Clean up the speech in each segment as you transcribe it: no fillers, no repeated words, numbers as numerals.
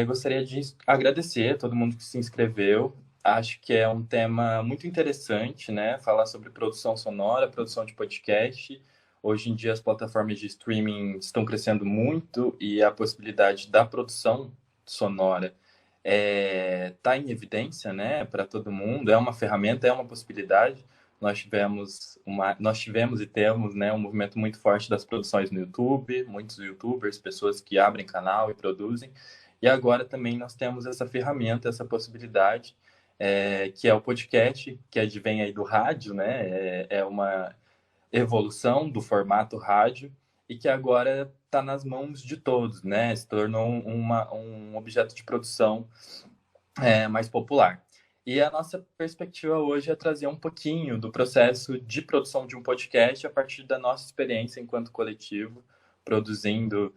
Gostaria de agradecer a todo mundo que se inscreveu. Acho que é um tema muito interessante, né? Falar sobre produção sonora, produção de podcast. Hoje em dia as plataformas de streaming estão crescendo muito e a possibilidade da produção sonora está em evidência, né? Para todo mundo. É uma ferramenta, é uma possibilidade. Nós tivemos e temos, né, um movimento muito forte das produções no YouTube, muitos YouTubers, pessoas que abrem canal e produzem. E agora também nós temos essa ferramenta, essa possibilidade, que é o podcast, que advém aí do rádio, né? É uma evolução do formato rádio e que agora está nas mãos de todos, né? Se tornou um objeto de produção mais popular. E a nossa perspectiva hoje é trazer um pouquinho do processo de produção de um podcast a partir da nossa experiência enquanto coletivo, produzindo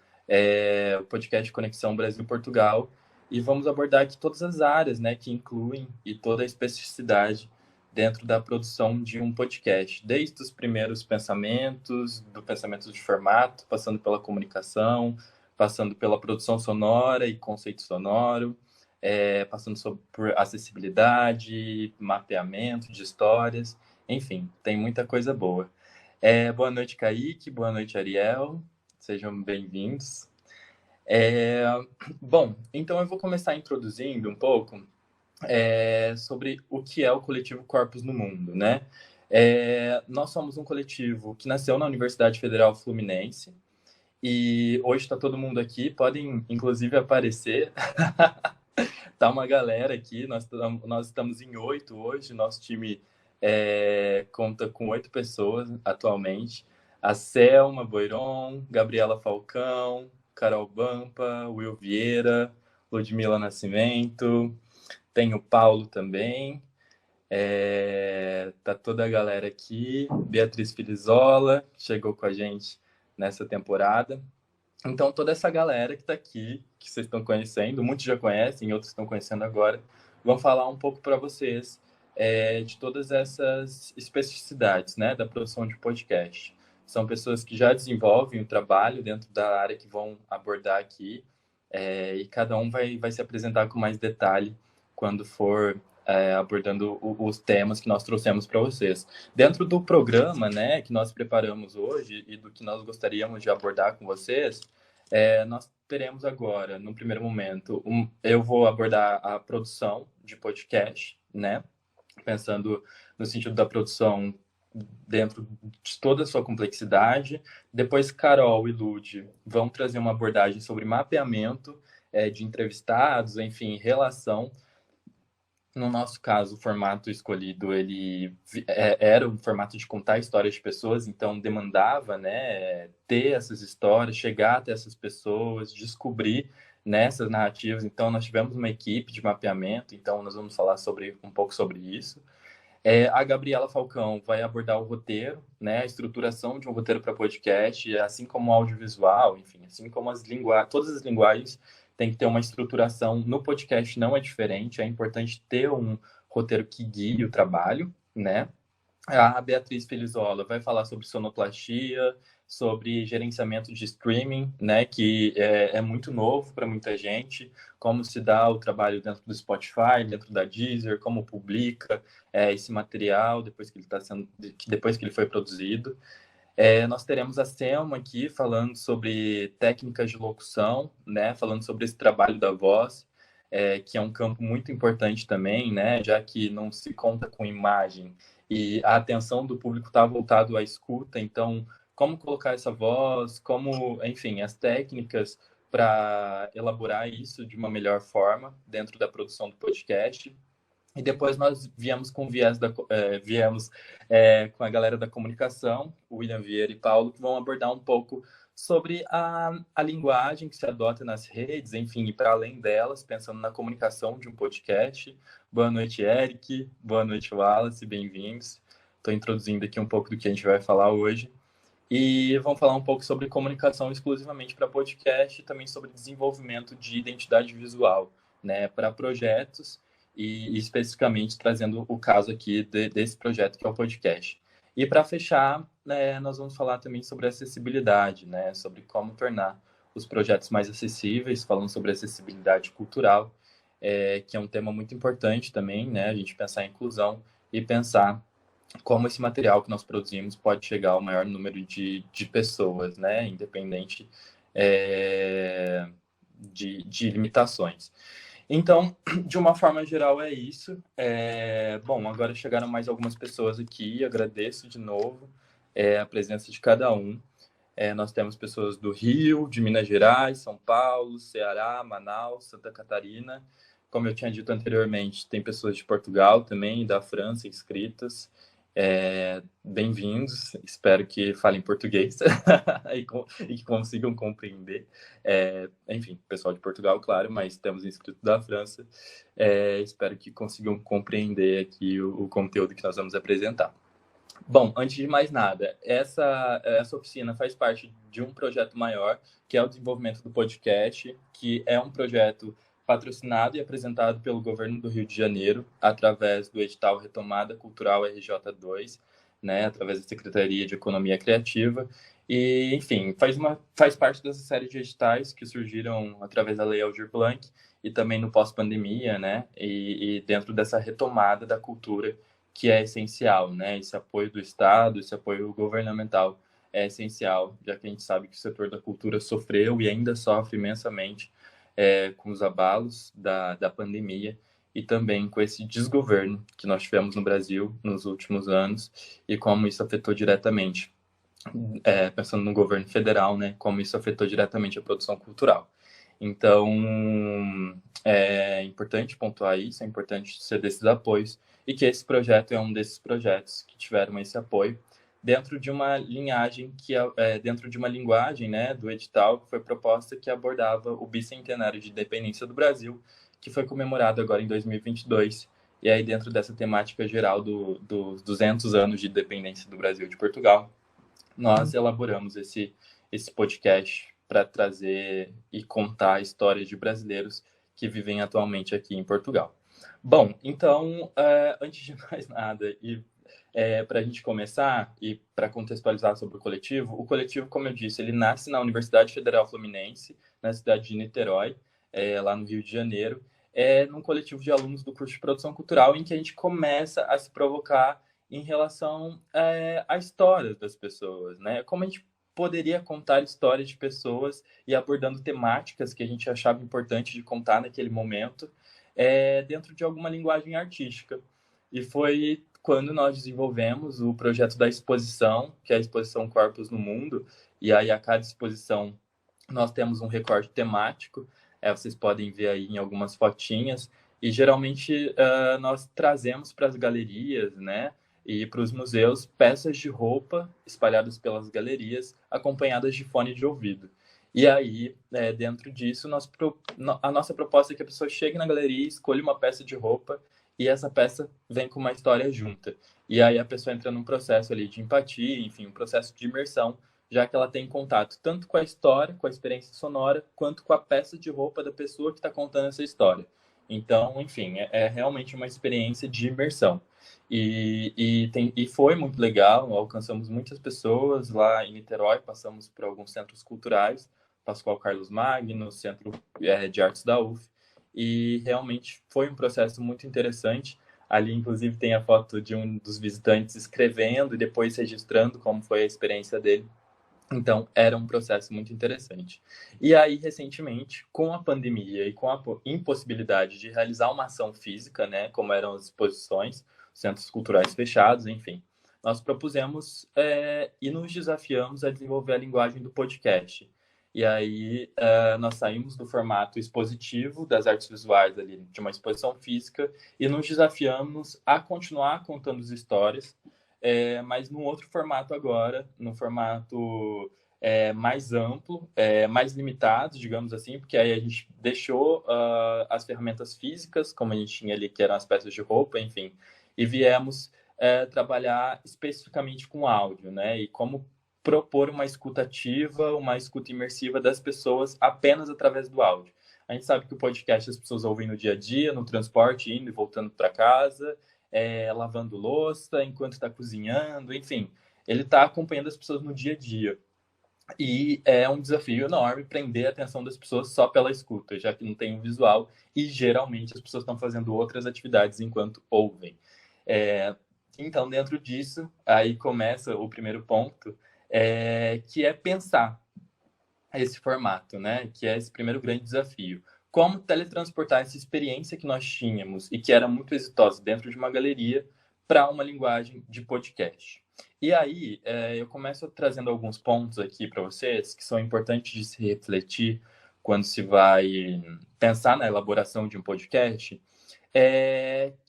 o podcast Conexão Brasil-Portugal. E vamos abordar aqui todas as áreas, né, que incluem e toda a especificidade dentro da produção de um podcast, desde os primeiros pensamentos, do pensamento de formato, passando pela comunicação, passando pela produção sonora e conceito sonoro, por acessibilidade, mapeamento de histórias, enfim, tem muita coisa boa. Boa noite, Kaique, boa noite, Ariel, sejam bem-vindos. Bom, então eu vou começar introduzindo um pouco sobre o que é o coletivo Corpos no Mundo, né? Nós somos um coletivo que nasceu na Universidade Federal Fluminense e hoje está todo mundo aqui, podem inclusive aparecer. Tá uma galera aqui, nós estamos em 8 hoje, nosso time conta com 8 pessoas atualmente. A Selma Boiron, Gabriela Falcão, Carol Bampa, Will Vieira, Ludmila Nascimento, tem o Paulo também, tá toda a galera aqui, Beatriz Filizola, que chegou com a gente nessa temporada. Então, toda essa galera que está aqui, que vocês estão conhecendo, muitos já conhecem, outros estão conhecendo agora, vão falar um pouco para vocês de todas essas especificidades, né, da produção de podcast. São pessoas que já desenvolvem o trabalho dentro da área que vão abordar aqui, e cada um vai se apresentar com mais detalhe quando for abordando os temas que nós trouxemos para vocês. Dentro do programa, né, que nós preparamos hoje e do que nós gostaríamos de abordar com vocês, nós teremos agora, no primeiro momento, eu vou abordar a produção de podcast, né, pensando no sentido da produção dentro de toda a sua complexidade. Depois, Carol e Lud vão trazer uma abordagem sobre mapeamento de entrevistados, enfim, relação. No nosso caso, o formato escolhido, ele era o formato de contar histórias de pessoas, então demandava, né, ter essas histórias, chegar até essas pessoas, descobrir nessas narrativas. Então, nós tivemos uma equipe de mapeamento, então nós vamos falar um pouco sobre isso. A Gabriela Falcão vai abordar o roteiro, né, a estruturação de um roteiro para podcast, assim como o audiovisual, enfim, assim como todas as linguagens têm que ter uma estruturação. No podcast não é diferente, é importante ter um roteiro que guie o trabalho, né? A Beatriz Felizola vai falar sobre sonoplastia, sobre gerenciamento de streaming, né, que é muito novo para muita gente, como se dá o trabalho dentro do Spotify, dentro da Deezer, como publica esse material depois que ele foi produzido. Nós teremos a Selma aqui falando sobre técnicas de locução, né, falando sobre esse trabalho da voz, que é um campo muito importante também, né, já que não se conta com imagem e a atenção do público está voltado à escuta, então como colocar essa voz, enfim, as técnicas para elaborar isso de uma melhor forma dentro da produção do podcast. E depois nós viemos com com a galera da comunicação, o William Vieira e Paulo, que vão abordar um pouco sobre a linguagem que se adota nas redes, enfim, e para além delas, pensando na comunicação de um podcast. Boa noite, Eric. Boa noite, Wallace. Bem-vindos. Estou introduzindo aqui um pouco do que a gente vai falar hoje. E vamos falar um pouco sobre comunicação exclusivamente para podcast e também sobre desenvolvimento de identidade visual, né, para projetos e especificamente trazendo o caso aqui desse projeto que é o podcast. E para fechar, né, nós vamos falar também sobre acessibilidade, né, sobre como tornar os projetos mais acessíveis, falando sobre acessibilidade cultural, que é um tema muito importante também, né? A gente pensar em inclusão e pensar como esse material que nós produzimos pode chegar ao maior número de pessoas, né? Independente de limitações. Então, de uma forma geral, é isso. Bom, agora chegaram mais algumas pessoas aqui, agradeço de novo a presença de cada um. Nós temos pessoas do Rio, de Minas Gerais, São Paulo, Ceará, Manaus, Santa Catarina. Como eu tinha dito anteriormente, tem pessoas de Portugal também, da França inscritas. Bem-vindos, espero que falem português e que consigam compreender. Enfim, pessoal de Portugal, claro, mas temos inscritos da França. Espero que consigam compreender aqui o conteúdo que nós vamos apresentar. Bom, antes de mais nada, essa oficina faz parte de um projeto maior, que é o desenvolvimento do podcast, que é um projeto patrocinado e apresentado pelo governo do Rio de Janeiro, através do edital Retomada Cultural RJ2, né, através da Secretaria de Economia Criativa. E, enfim, faz parte dessa série de editais que surgiram através da Lei Aldir Blanc e também no pós-pandemia, né, e dentro dessa retomada da cultura que é essencial, né? Esse apoio do Estado, esse apoio governamental é essencial, já que a gente sabe que o setor da cultura sofreu e ainda sofre imensamente com os abalos da pandemia e também com esse desgoverno que nós tivemos no Brasil nos últimos anos e como isso afetou diretamente, pensando no governo federal, né? Como isso afetou diretamente a produção cultural. Então, é importante pontuar isso, é importante ser desses apoios, e que esse projeto é um desses projetos que tiveram esse apoio dentro de uma linhagem dentro de uma linguagem, né, do edital que foi proposta, que abordava o bicentenário de independência do Brasil, que foi comemorado agora em 2022, e aí dentro dessa temática geral dos 200 anos de independência do Brasil e de Portugal, nós elaboramos esse podcast para trazer e contar histórias de brasileiros que vivem atualmente aqui em Portugal. Bom, então, antes de mais nada, e para a gente começar e para contextualizar sobre o coletivo, como eu disse, ele nasce na Universidade Federal Fluminense, na cidade de Niterói, lá no Rio de Janeiro, num coletivo de alunos do curso de Produção Cultural, em que a gente começa a se provocar em relação à história das pessoas, né? Como a gente poderia contar histórias de pessoas e abordando temáticas que a gente achava importante de contar naquele momento, dentro de alguma linguagem artística. E foi quando nós desenvolvemos o projeto da exposição, que é a exposição Corpos no Mundo, e aí a cada exposição nós temos um recorte temático, vocês podem ver aí em algumas fotinhas, e geralmente nós trazemos para as galerias, né, e para os museus, peças de roupa espalhadas pelas galerias, acompanhadas de fone de ouvido. E aí, dentro disso, a nossa proposta é que a pessoa chegue na galeria, escolha uma peça de roupa e essa peça vem com uma história junta. E aí a pessoa entra num processo ali de empatia, enfim, um processo de imersão, já que ela tem contato tanto com a história, com a experiência sonora, quanto com a peça de roupa da pessoa que está contando essa história. Então, enfim, é realmente uma experiência de imersão. E foi muito legal, alcançamos muitas pessoas lá em Niterói, passamos por alguns centros culturais, Pascoal Carlos Magno, Centro de Artes da UF, e realmente foi um processo muito interessante. Ali, inclusive, tem a foto de um dos visitantes escrevendo e depois registrando como foi a experiência dele. Então, era um processo muito interessante. E aí, recentemente, com a pandemia e com a impossibilidade de realizar uma ação física, né, como eram as exposições, centros culturais fechados, enfim, nós propusemos e nos desafiamos a desenvolver a linguagem do podcast. E aí, nós saímos do formato expositivo das artes visuais ali, de uma exposição física, e nos desafiamos a continuar contando as histórias, mas num outro formato agora, no formato mais amplo, mais limitado, digamos assim, porque aí a gente deixou as ferramentas físicas, como a gente tinha ali, que eram as peças de roupa, enfim, e viemos trabalhar especificamente com áudio, né? E como propor uma escuta ativa, uma escuta imersiva das pessoas apenas através do áudio. A gente sabe que o podcast as pessoas ouvem no dia a dia, no transporte, indo e voltando para casa, lavando louça, enquanto está cozinhando, enfim. Ele está acompanhando as pessoas no dia a dia. E é um desafio enorme prender a atenção das pessoas só pela escuta, já que não tem um visual e geralmente as pessoas estão fazendo outras atividades enquanto ouvem. É, então, dentro disso, aí começa o primeiro ponto, que é pensar esse formato, né? Que é esse primeiro grande desafio. Como teletransportar essa experiência que nós tínhamos e que era muito exitosa dentro de uma galeria para uma linguagem de podcast. E aí, eu começo trazendo alguns pontos aqui para vocês que são importantes de se refletir quando se vai pensar na elaboração de um podcast.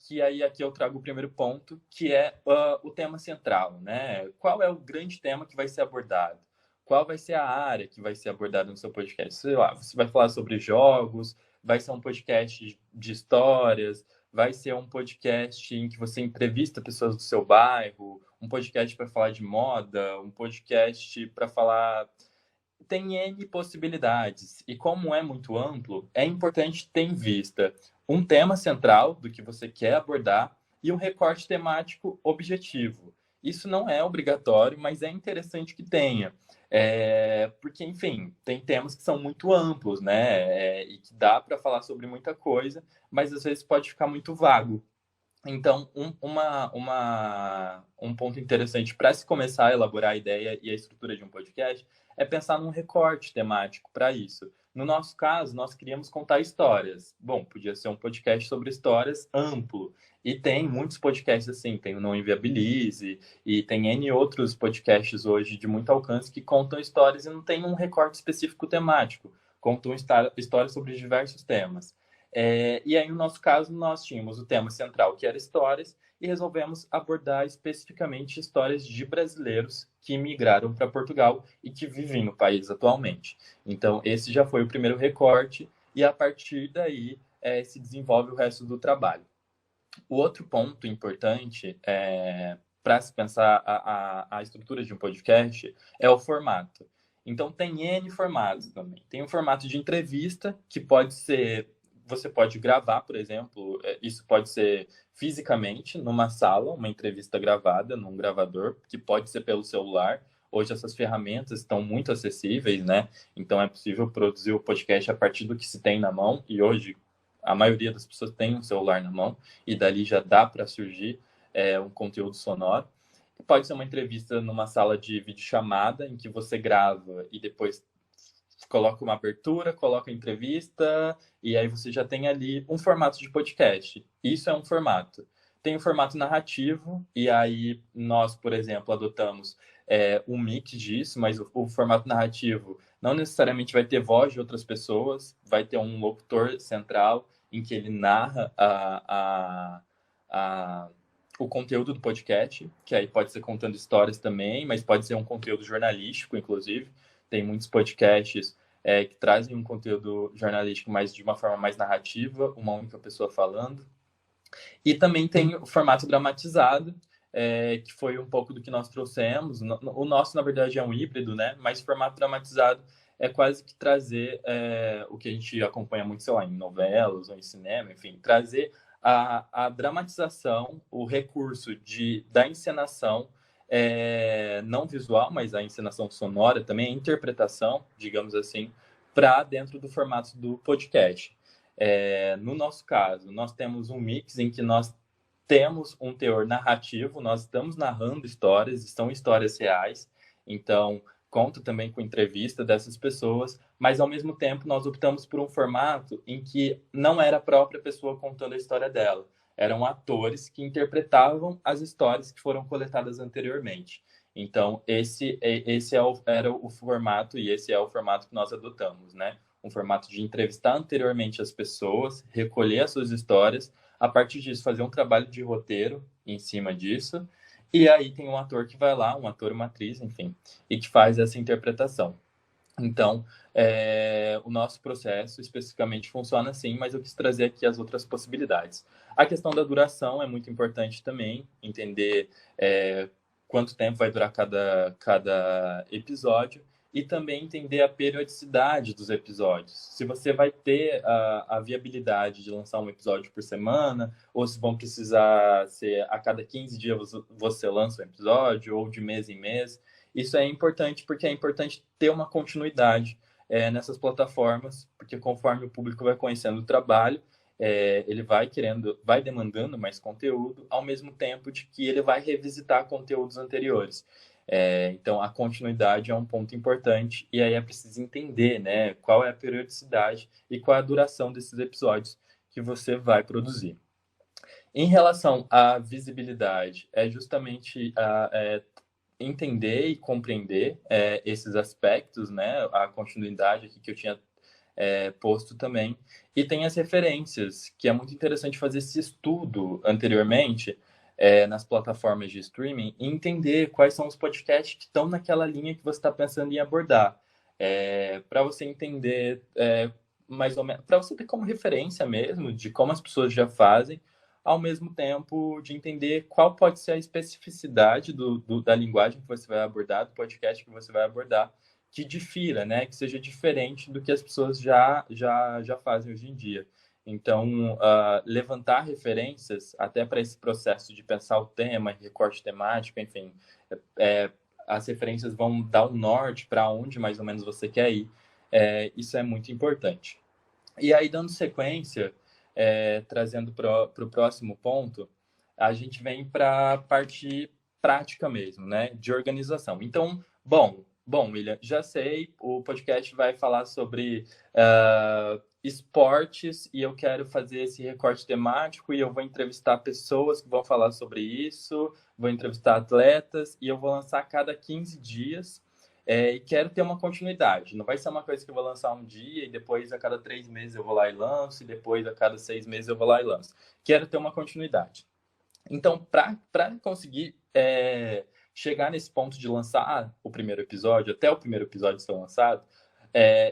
Que aí aqui eu trago o primeiro ponto, que é o tema central, né? Qual é o grande tema que vai ser abordado? Qual vai ser a área que vai ser abordada no seu podcast? Sei lá, você vai falar sobre jogos, vai ser um podcast de histórias, vai ser um podcast em que você entrevista pessoas do seu bairro, um podcast para falar de moda, um podcast para falar. Tem N possibilidades. E como é muito amplo, é importante ter em vista um tema central do que você quer abordar e um recorte temático objetivo. Isso não é obrigatório, mas é interessante que tenha. Porque, enfim, tem temas que são muito amplos, né? E que dá para falar sobre muita coisa, mas às vezes pode ficar muito vago. Então, um ponto interessante para se começar a elaborar a ideia e a estrutura de um podcast é pensar num recorte temático para isso. No nosso caso, nós queríamos contar histórias. Bom, podia ser um podcast sobre histórias amplo. E tem muitos podcasts assim, tem o Não Inviabilize, e tem N outros podcasts hoje de muito alcance que contam histórias e não tem um recorte específico temático. Contam histórias sobre diversos temas. E aí, no nosso caso, nós tínhamos o tema central, que era histórias, e resolvemos abordar especificamente histórias de brasileiros que migraram para Portugal e que vivem no país atualmente. Então, esse já foi o primeiro recorte, e a partir daí se desenvolve o resto do trabalho. O outro ponto importante para se pensar a estrutura de um podcast é o formato. Então, tem N formatos também. Tem um formato de entrevista, que pode ser. Você pode gravar, por exemplo, isso pode ser fisicamente numa sala, uma entrevista gravada num gravador, que pode ser pelo celular. Hoje essas ferramentas estão muito acessíveis, né? Então é possível produzir o podcast a partir do que se tem na mão. E hoje a maioria das pessoas tem um celular na mão e dali já dá para surgir um conteúdo sonoro. Pode ser uma entrevista numa sala de videochamada em que você grava e depois coloca uma abertura, coloca a entrevista e aí você já tem ali um formato de podcast. Isso é um formato. Tem o formato narrativo e aí nós, por exemplo, adotamos um mix disso, mas o formato narrativo não necessariamente vai ter voz de outras pessoas, vai ter um locutor central em que ele narra o conteúdo do podcast, que aí pode ser contando histórias também, mas pode ser um conteúdo jornalístico, inclusive. Tem muitos podcasts que trazem um conteúdo jornalístico, mas de uma forma mais narrativa, uma única pessoa falando. E também tem o formato dramatizado, que foi um pouco do que nós trouxemos. O nosso, na verdade, é um híbrido, né? Mas o formato dramatizado é quase que trazer o que a gente acompanha muito, sei lá, em novelas ou em cinema, enfim, trazer a dramatização, o recurso da encenação, não visual, mas a encenação sonora também, a interpretação, digamos assim, para dentro do formato do podcast. No nosso caso, nós temos um mix em que nós temos um teor narrativo, nós estamos narrando histórias, são histórias reais, então conto também com entrevista dessas pessoas, mas ao mesmo tempo nós optamos por um formato em que não era a própria pessoa contando a história dela, eram atores que interpretavam as histórias que foram coletadas anteriormente. Então, era o formato, e esse é o formato que nós adotamos, né? Um formato de entrevistar anteriormente as pessoas, recolher as suas histórias, a partir disso fazer um trabalho de roteiro em cima disso, e aí tem um ator que vai lá, um ator, uma atriz, enfim, e que faz essa interpretação. Então, o nosso processo especificamente funciona assim, mas eu quis trazer aqui as outras possibilidades. A questão da duração é muito importante também, entender quanto tempo vai durar cada episódio e também entender a periodicidade dos episódios. Se você vai ter a viabilidade de lançar um episódio por semana, ou se vão precisar ser a cada 15 dias você lança um episódio, ou de mês em mês. Isso é importante porque é importante ter uma continuidade nessas plataformas, porque conforme o público vai conhecendo o trabalho, ele vai demandando mais conteúdo, ao mesmo tempo de que ele vai revisitar conteúdos anteriores. Então, a continuidade é um ponto importante, e aí é preciso entender, né, qual é a periodicidade e qual é a duração desses episódios que você vai produzir. Em relação à visibilidade, é justamente entender e compreender esses aspectos, né, a continuidade aqui que eu tinha posto também. E tem as referências, que é muito interessante fazer esse estudo anteriormente nas plataformas de streaming e entender quais são os podcasts que estão naquela linha que você está pensando em abordar. Para você entender mais ou menos, para você ter como referência mesmo de como as pessoas já fazem, ao mesmo tempo de entender qual pode ser a especificidade da linguagem que você vai abordar, do podcast que você vai abordar, que difira, né? Que seja diferente do que as pessoas já fazem hoje em dia. Então, levantar referências até para esse processo de pensar o tema, recorte temático, enfim, as referências vão dar um norte para onde mais ou menos você quer ir. Isso é muito importante. E aí, dando sequência, trazendo para o próximo ponto, a gente vem para a parte prática mesmo, né? De organização. Então, bom, William, já sei, o podcast vai falar sobre esportes e eu quero fazer esse recorte temático e eu vou entrevistar pessoas que vão falar sobre isso, vou entrevistar atletas e eu vou lançar a cada 15 dias. E quero ter uma continuidade. Não vai ser uma coisa que eu vou lançar um dia e depois a cada 3 meses eu vou lá e lanço, e depois a cada 6 meses eu vou lá e lanço. Quero ter uma continuidade. Então, para conseguir chegar nesse ponto de lançar o primeiro episódio, até o primeiro episódio ser lançado,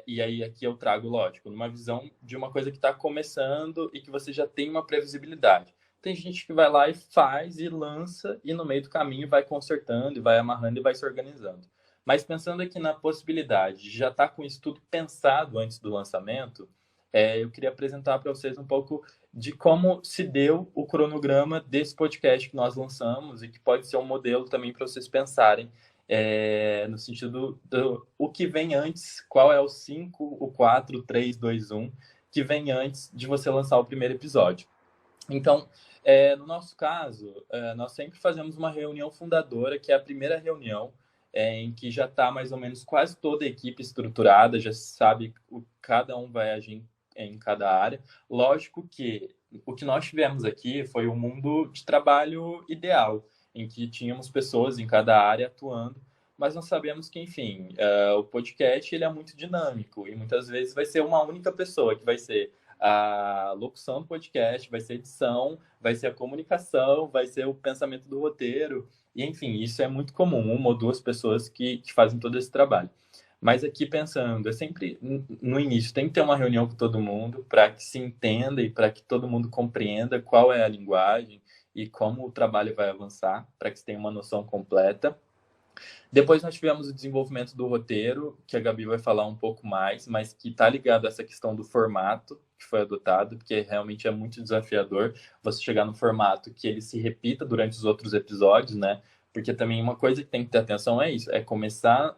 e aí aqui eu trago, lógico, numa visão de uma coisa que está começando e que você já tem uma previsibilidade. Tem gente que vai lá e faz e lança, e no meio do caminho vai consertando, e vai amarrando e vai se organizando. Mas pensando aqui na possibilidade de já estar com isso tudo pensado antes do lançamento, eu queria apresentar para vocês um pouco de como se deu o cronograma desse podcast que nós lançamos e que pode ser um modelo também para vocês pensarem no sentido do o que vem antes, qual é o 5, o 4, o 3, 2, 1, que vem antes de você lançar o primeiro episódio. Então, no nosso caso, nós sempre fazemos uma reunião fundadora, que é a primeira reunião, em que já está mais ou menos quase toda a equipe estruturada, já sabe cada um vai agir em cada área. Lógico que o que nós tivemos aqui foi um mundo de trabalho ideal, em que tínhamos pessoas em cada área atuando, mas nós sabemos que, enfim, o podcast ele é muito dinâmico e muitas vezes vai ser uma única pessoa que vai ser a locução do podcast, vai ser a edição, vai ser a comunicação, vai ser o pensamento do roteiro, e enfim, isso é muito comum, uma ou duas pessoas que fazem todo esse trabalho. Mas aqui pensando, é sempre no início, tem que ter uma reunião com todo mundo para que se entenda e para que todo mundo compreenda qual é a linguagem e como o trabalho vai avançar, para que se tenha uma noção completa. Depois nós tivemos o desenvolvimento do roteiro, que a Gabi vai falar um pouco mais, mas que está ligado a essa questão do formato que foi adotado, porque realmente é muito desafiador você chegar no formato que ele se repita durante os outros episódios, né? Porque também uma coisa que tem que ter atenção é isso, é começar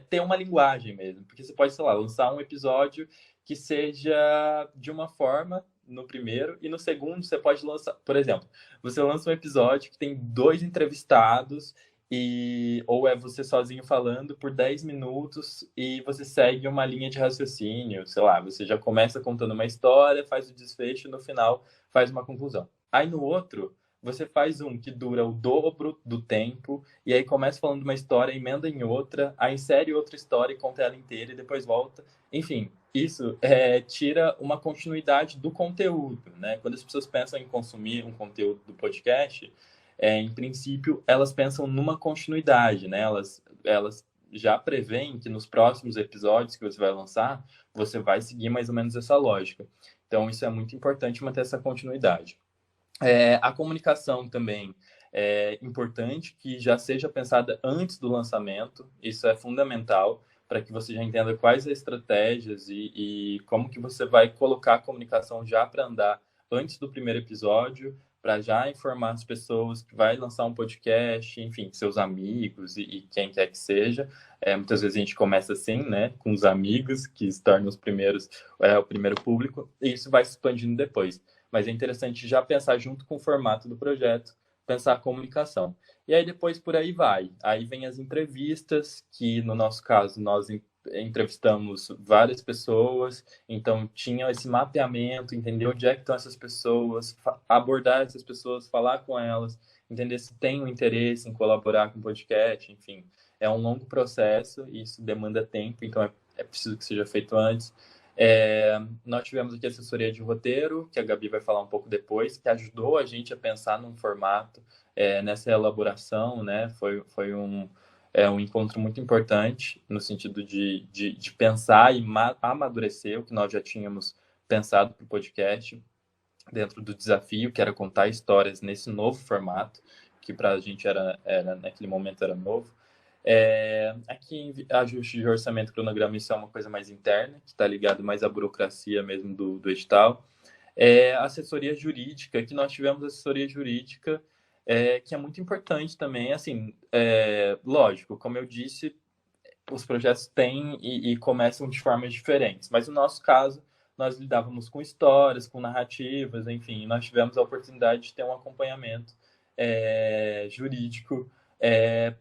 ter uma linguagem mesmo, porque você pode, sei lá, lançar um episódio que seja de uma forma no primeiro e no segundo você pode lançar, por exemplo, você lança um episódio que tem 2 entrevistados ou é você sozinho falando por 10 minutos e você segue uma linha de raciocínio, sei lá, você já começa contando uma história, faz o desfecho e no final faz uma conclusão. Aí no outro, você faz um que dura o dobro do tempo e aí começa falando uma história, emenda em outra, aí insere outra história e conta ela inteira e depois volta. Enfim, isso tira uma continuidade do conteúdo, né? Quando as pessoas pensam em consumir um conteúdo do podcast, em princípio, elas pensam numa continuidade, né? Elas já preveem que nos próximos episódios que você vai lançar, você vai seguir mais ou menos essa lógica. Então, isso é muito importante manter essa continuidade. A comunicação também é importante que já seja pensada antes do lançamento, isso é fundamental para que você já entenda quais as estratégias e como que você vai colocar a comunicação já para andar antes do primeiro episódio, para já informar as pessoas que vai lançar um podcast, enfim, seus amigos e quem quer que seja. Muitas vezes a gente começa assim, né, com os amigos, que se tornam os primeiros, o primeiro público, e isso vai se expandindo depois. Mas é interessante já pensar junto com o formato do projeto, pensar a comunicação. E aí depois por aí vai. Aí vem as entrevistas, que no nosso caso nós entrevistamos várias pessoas, então tinha esse mapeamento, entender onde é que estão essas pessoas, abordar essas pessoas, falar com elas, entender se tem um interesse em colaborar com o podcast, enfim. É um longo processo e isso demanda tempo, então é preciso que seja feito antes. Nós tivemos aqui a assessoria de roteiro, que a Gabi vai falar um pouco depois, que ajudou a gente a pensar num formato, nessa elaboração, né? Foi um encontro muito importante no sentido de pensar e amadurecer o que nós já tínhamos pensado para o podcast, dentro do desafio, que era contar histórias nesse novo formato, que para a gente naquele momento era novo. Aqui, ajuste de orçamento e cronograma, isso é uma coisa mais interna, que está ligado mais à burocracia mesmo do edital. Assessoria jurídica, que nós tivemos assessoria jurídica, que é muito importante também. Assim, lógico, como eu disse, os projetos têm e começam de formas diferentes, mas no nosso caso, nós lidávamos com histórias, com narrativas, enfim, nós tivemos a oportunidade de ter um acompanhamento jurídico,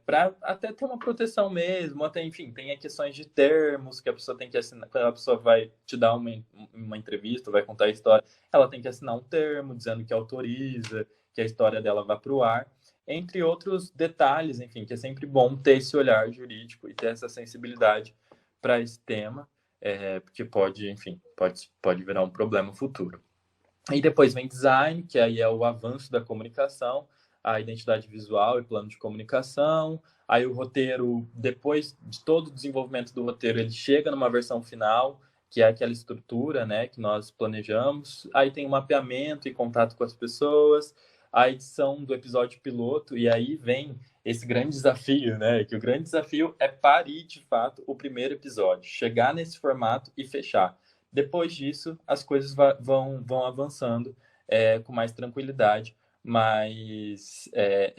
para até ter uma proteção mesmo, até, enfim, tem questões de termos que a pessoa tem que assinar, quando a pessoa vai te dar uma entrevista, vai contar a história, ela tem que assinar um termo dizendo que autoriza, que a história dela vá para o ar, entre outros detalhes, enfim, que é sempre bom ter esse olhar jurídico e ter essa sensibilidade para esse tema, porque pode, enfim, pode virar um problema futuro. E depois vem design, que aí é o avanço da comunicação, a identidade visual e plano de comunicação. Aí o roteiro, depois de todo o desenvolvimento do roteiro, ele chega numa versão final, que é aquela estrutura, né, que nós planejamos. Aí tem o mapeamento e contato com as pessoas, a edição do episódio piloto, e aí vem esse grande desafio, né, que o grande desafio é parir, de fato, o primeiro episódio, chegar nesse formato e fechar. Depois disso, as coisas vão avançando com mais tranquilidade, mas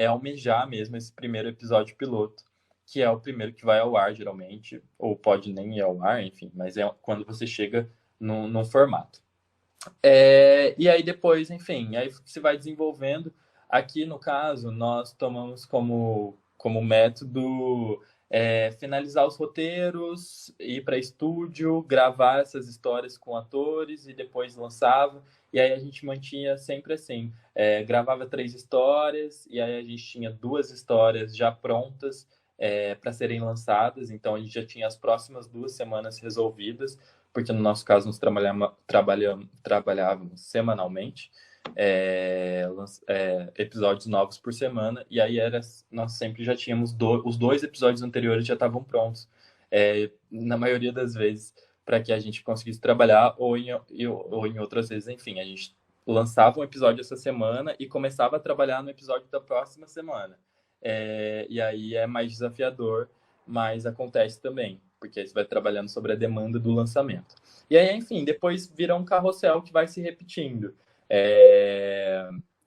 almejar mesmo esse primeiro episódio piloto, que é o primeiro que vai ao ar, geralmente, ou pode nem ir ao ar, enfim, mas é quando você chega num formato. E aí depois, enfim, aí se vai desenvolvendo. Aqui, no caso, nós tomamos como método finalizar os roteiros, ir para estúdio, gravar essas histórias com atores e depois lançava. E aí a gente mantinha sempre assim, gravava 3 histórias e aí a gente tinha 2 histórias já prontas para serem lançadas. Então a gente já tinha as próximas 2 semanas resolvidas, porque no nosso caso nós trabalhávamos semanalmente, episódios novos por semana, e aí nós sempre já tínhamos os 2 episódios anteriores já estavam prontos, na maioria das vezes, para que a gente conseguisse trabalhar, ou em outras vezes, enfim, a gente lançava um episódio essa semana e começava a trabalhar no episódio da próxima semana. E aí é mais desafiador, mas acontece também, porque aí você vai trabalhando sobre a demanda do lançamento. E aí, enfim, depois vira um carrossel que vai se repetindo.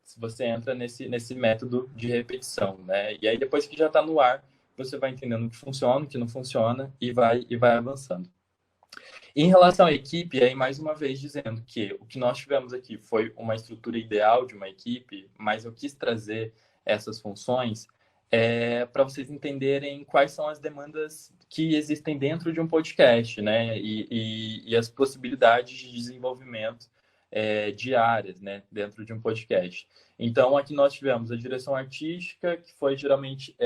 Se você entra nesse método de repetição, né? E aí, depois que já está no ar, você vai entendendo o que funciona, o que não funciona e vai avançando. Em relação à equipe, aí mais uma vez dizendo que o que nós tivemos aqui foi uma estrutura ideal de uma equipe, mas eu quis trazer essas funções para vocês entenderem quais são as demandas que existem dentro de um podcast, né? E as possibilidades de desenvolvimento diárias, né? Dentro de um podcast. Então, aqui nós tivemos a direção artística, que foi realmente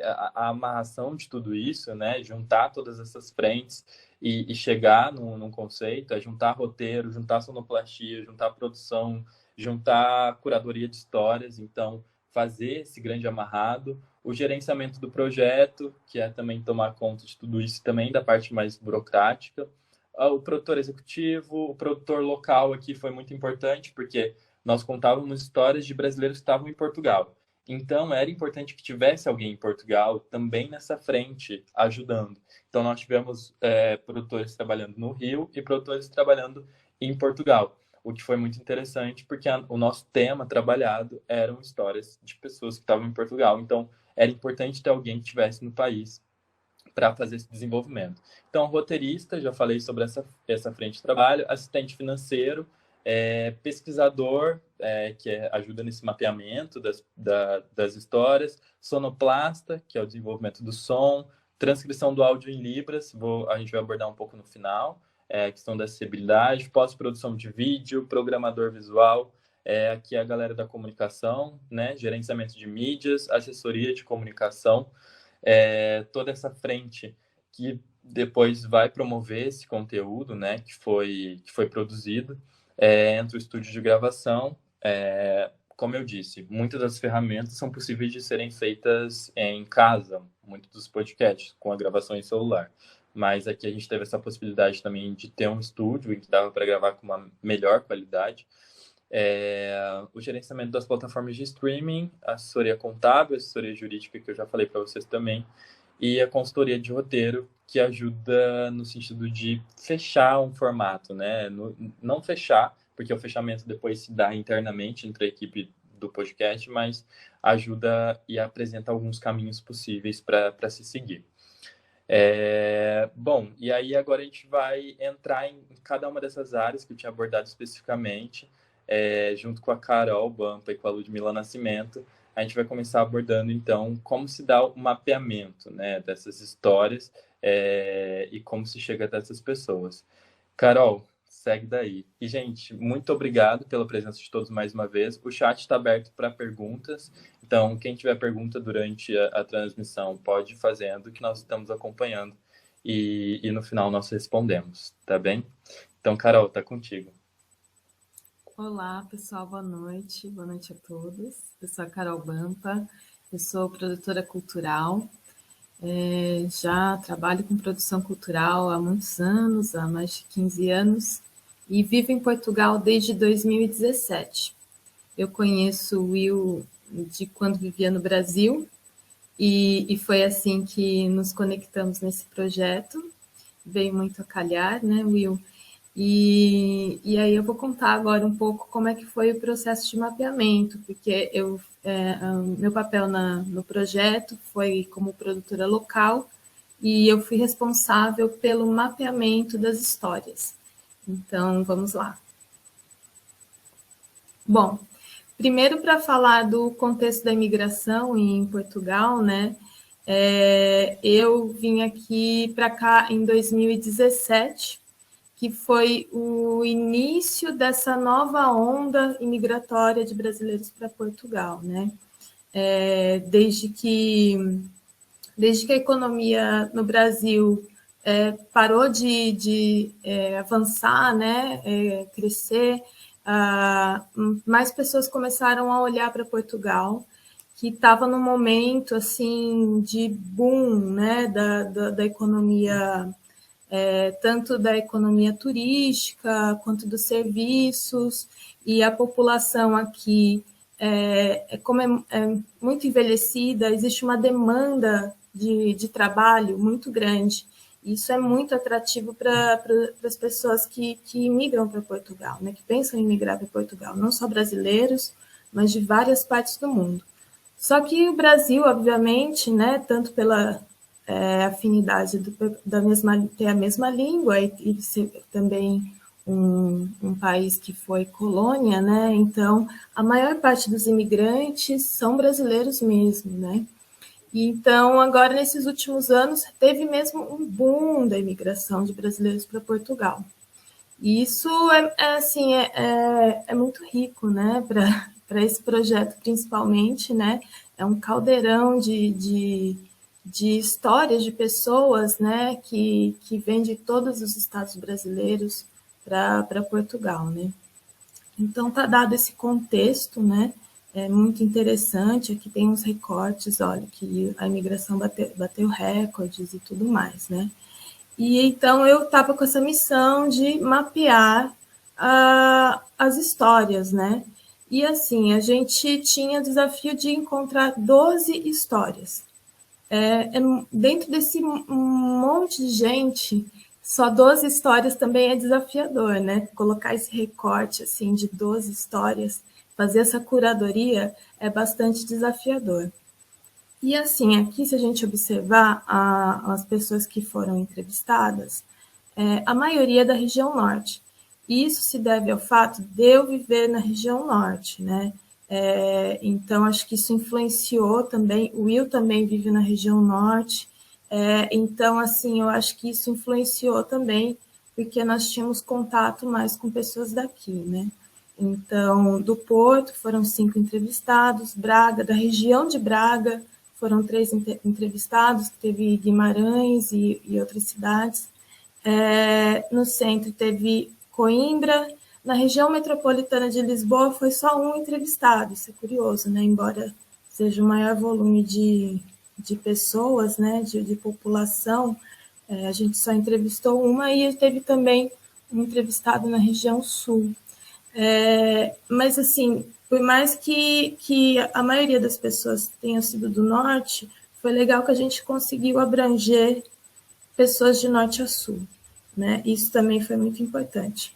a amarração de tudo isso, né? Juntar todas essas frentes e chegar num conceito, juntar roteiro, juntar sonoplastia, juntar produção, juntar curadoria de histórias. Então, fazer esse grande amarrado, o gerenciamento do projeto, que é também tomar conta de tudo isso, também da parte mais burocrática, o produtor executivo, o produtor local aqui foi muito importante, porque nós contávamos histórias de brasileiros que estavam em Portugal. Então, era importante que tivesse alguém em Portugal também nessa frente, ajudando. Então, nós tivemos produtores trabalhando no Rio e produtores trabalhando em Portugal. o que foi muito interessante, porque o nosso tema trabalhado eram histórias de pessoas que estavam em Portugal. Então, era importante ter alguém que estivesse no país para fazer esse desenvolvimento. Então, roteirista, já falei sobre essa frente de trabalho, assistente financeiro, pesquisador, que ajuda nesse mapeamento das histórias, sonoplasta, que é o desenvolvimento do som, transcrição do áudio em Libras, a gente vai abordar um pouco no final, questão da acessibilidade, pós-produção de vídeo, programador visual, aqui é a galera da comunicação, né, gerenciamento de mídias, assessoria de comunicação, toda essa frente que depois vai promover esse conteúdo, né, que foi produzido, entre o estúdio de gravação. Como eu disse, muitas das ferramentas são possíveis de serem feitas em casa, muitos dos podcasts, com a gravação em celular. Mas aqui a gente teve essa possibilidade também de ter um estúdio em que dava para gravar com uma melhor qualidade. O gerenciamento das plataformas de streaming, assessoria contábil, assessoria jurídica, que eu já falei para vocês também, e a consultoria de roteiro, que ajuda no sentido de fechar um formato, né? Não fechar, porque o fechamento depois se dá internamente entre a equipe do podcast, mas ajuda e apresenta alguns caminhos possíveis para se seguir. Bom, e aí agora a gente vai entrar em cada uma dessas áreas que eu tinha abordado especificamente, junto com a Carol Bampa e com a Ludmila Nascimento. A gente vai começar abordando, então, como se dá o mapeamento, né, dessas histórias, e como se chega até essas pessoas. Carol, segue daí. E, gente, muito obrigado pela presença de todos mais uma vez. O chat está aberto para perguntas, então, quem tiver pergunta durante a transmissão, pode ir fazendo, que nós estamos acompanhando, e no final nós respondemos, tá bem? Então, Carol, tá contigo. Olá, pessoal, boa noite a todos. Eu sou a Carol Bampa, eu sou produtora cultural, já trabalho com produção cultural há muitos anos, há mais de 15 anos, e vivo em Portugal desde 2017. Eu conheço o Will de quando vivia no Brasil, e foi assim que nos conectamos nesse projeto. Veio muito a calhar, né, Will? E aí eu vou contar agora um pouco como é que foi o processo de mapeamento, porque meu papel no projeto foi como produtora local e eu fui responsável pelo mapeamento das histórias. Então, vamos lá. Bom, primeiro para falar do contexto da imigração em Portugal, né? Eu vim aqui para cá em 2017, que foi o início dessa nova onda imigratória de brasileiros para Portugal, né? Desde que a economia no Brasil parou de avançar, né, crescer, mais pessoas começaram a olhar para Portugal, que estava num momento assim de boom, né, da economia, tanto da economia turística quanto dos serviços, e a população aqui, como é muito envelhecida, existe uma demanda de trabalho muito grande. Isso é muito atrativo para as pessoas que imigram para Portugal, né, que pensam em migrar para Portugal, não só brasileiros, mas de várias partes do mundo. Só que o Brasil, obviamente, né, tanto pela afinidade ter a mesma língua e ser também um país que foi colônia, né? Então, a maior parte dos imigrantes são brasileiros mesmo, né? Então, agora, nesses últimos anos, teve mesmo um boom da imigração de brasileiros para Portugal. E isso é muito rico, né? Para esse projeto, principalmente, né? É um caldeirão de histórias de pessoas, né? Que vêm de todos os estados brasileiros para Portugal, né? Então, tá dado esse contexto, né? É muito interessante. Aqui tem uns recortes, olha, que a imigração bateu recordes e tudo mais, né? E então eu estava com essa missão de mapear as histórias, né? E assim, a gente tinha o desafio de encontrar 12 histórias. Dentro desse monte de gente, Só 12 histórias também é desafiador, né? Colocar esse recorte assim de 12 histórias, fazer essa curadoria é bastante desafiador. E assim, aqui se a gente observar as pessoas que foram entrevistadas, a maioria é da região norte. Isso se deve ao fato de eu viver na região norte, né? Então, acho que isso influenciou também. O Will também vive na região norte. Então, assim, eu acho que isso influenciou também, porque nós tínhamos contato mais com pessoas daqui, né? Então, do Porto foram 5 entrevistados, Braga, da região de Braga, foram 3 entrevistados, teve Guimarães e outras cidades. No centro teve Coimbra, na região metropolitana de Lisboa foi só um entrevistado, isso é curioso, né? Embora seja o maior volume de pessoas, né? de população, a gente só entrevistou uma e teve também um entrevistado na região sul. Mas, assim, por mais que a maioria das pessoas tenha sido do norte, foi legal que a gente conseguiu abranger pessoas de norte a sul, né? Isso também foi muito importante.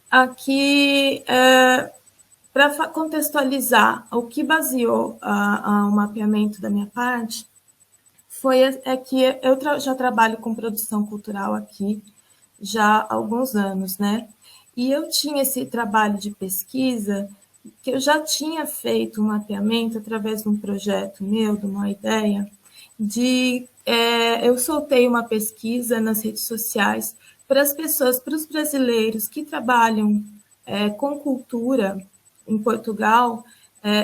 Aqui, para contextualizar, o que baseou o mapeamento da minha parte foi que eu já trabalho com produção cultural aqui já há alguns anos, né? E eu tinha esse trabalho de pesquisa que eu já tinha feito um mapeamento através de um projeto meu, de uma ideia, eu soltei uma pesquisa nas redes sociais para as pessoas, para os brasileiros que trabalham com cultura em Portugal,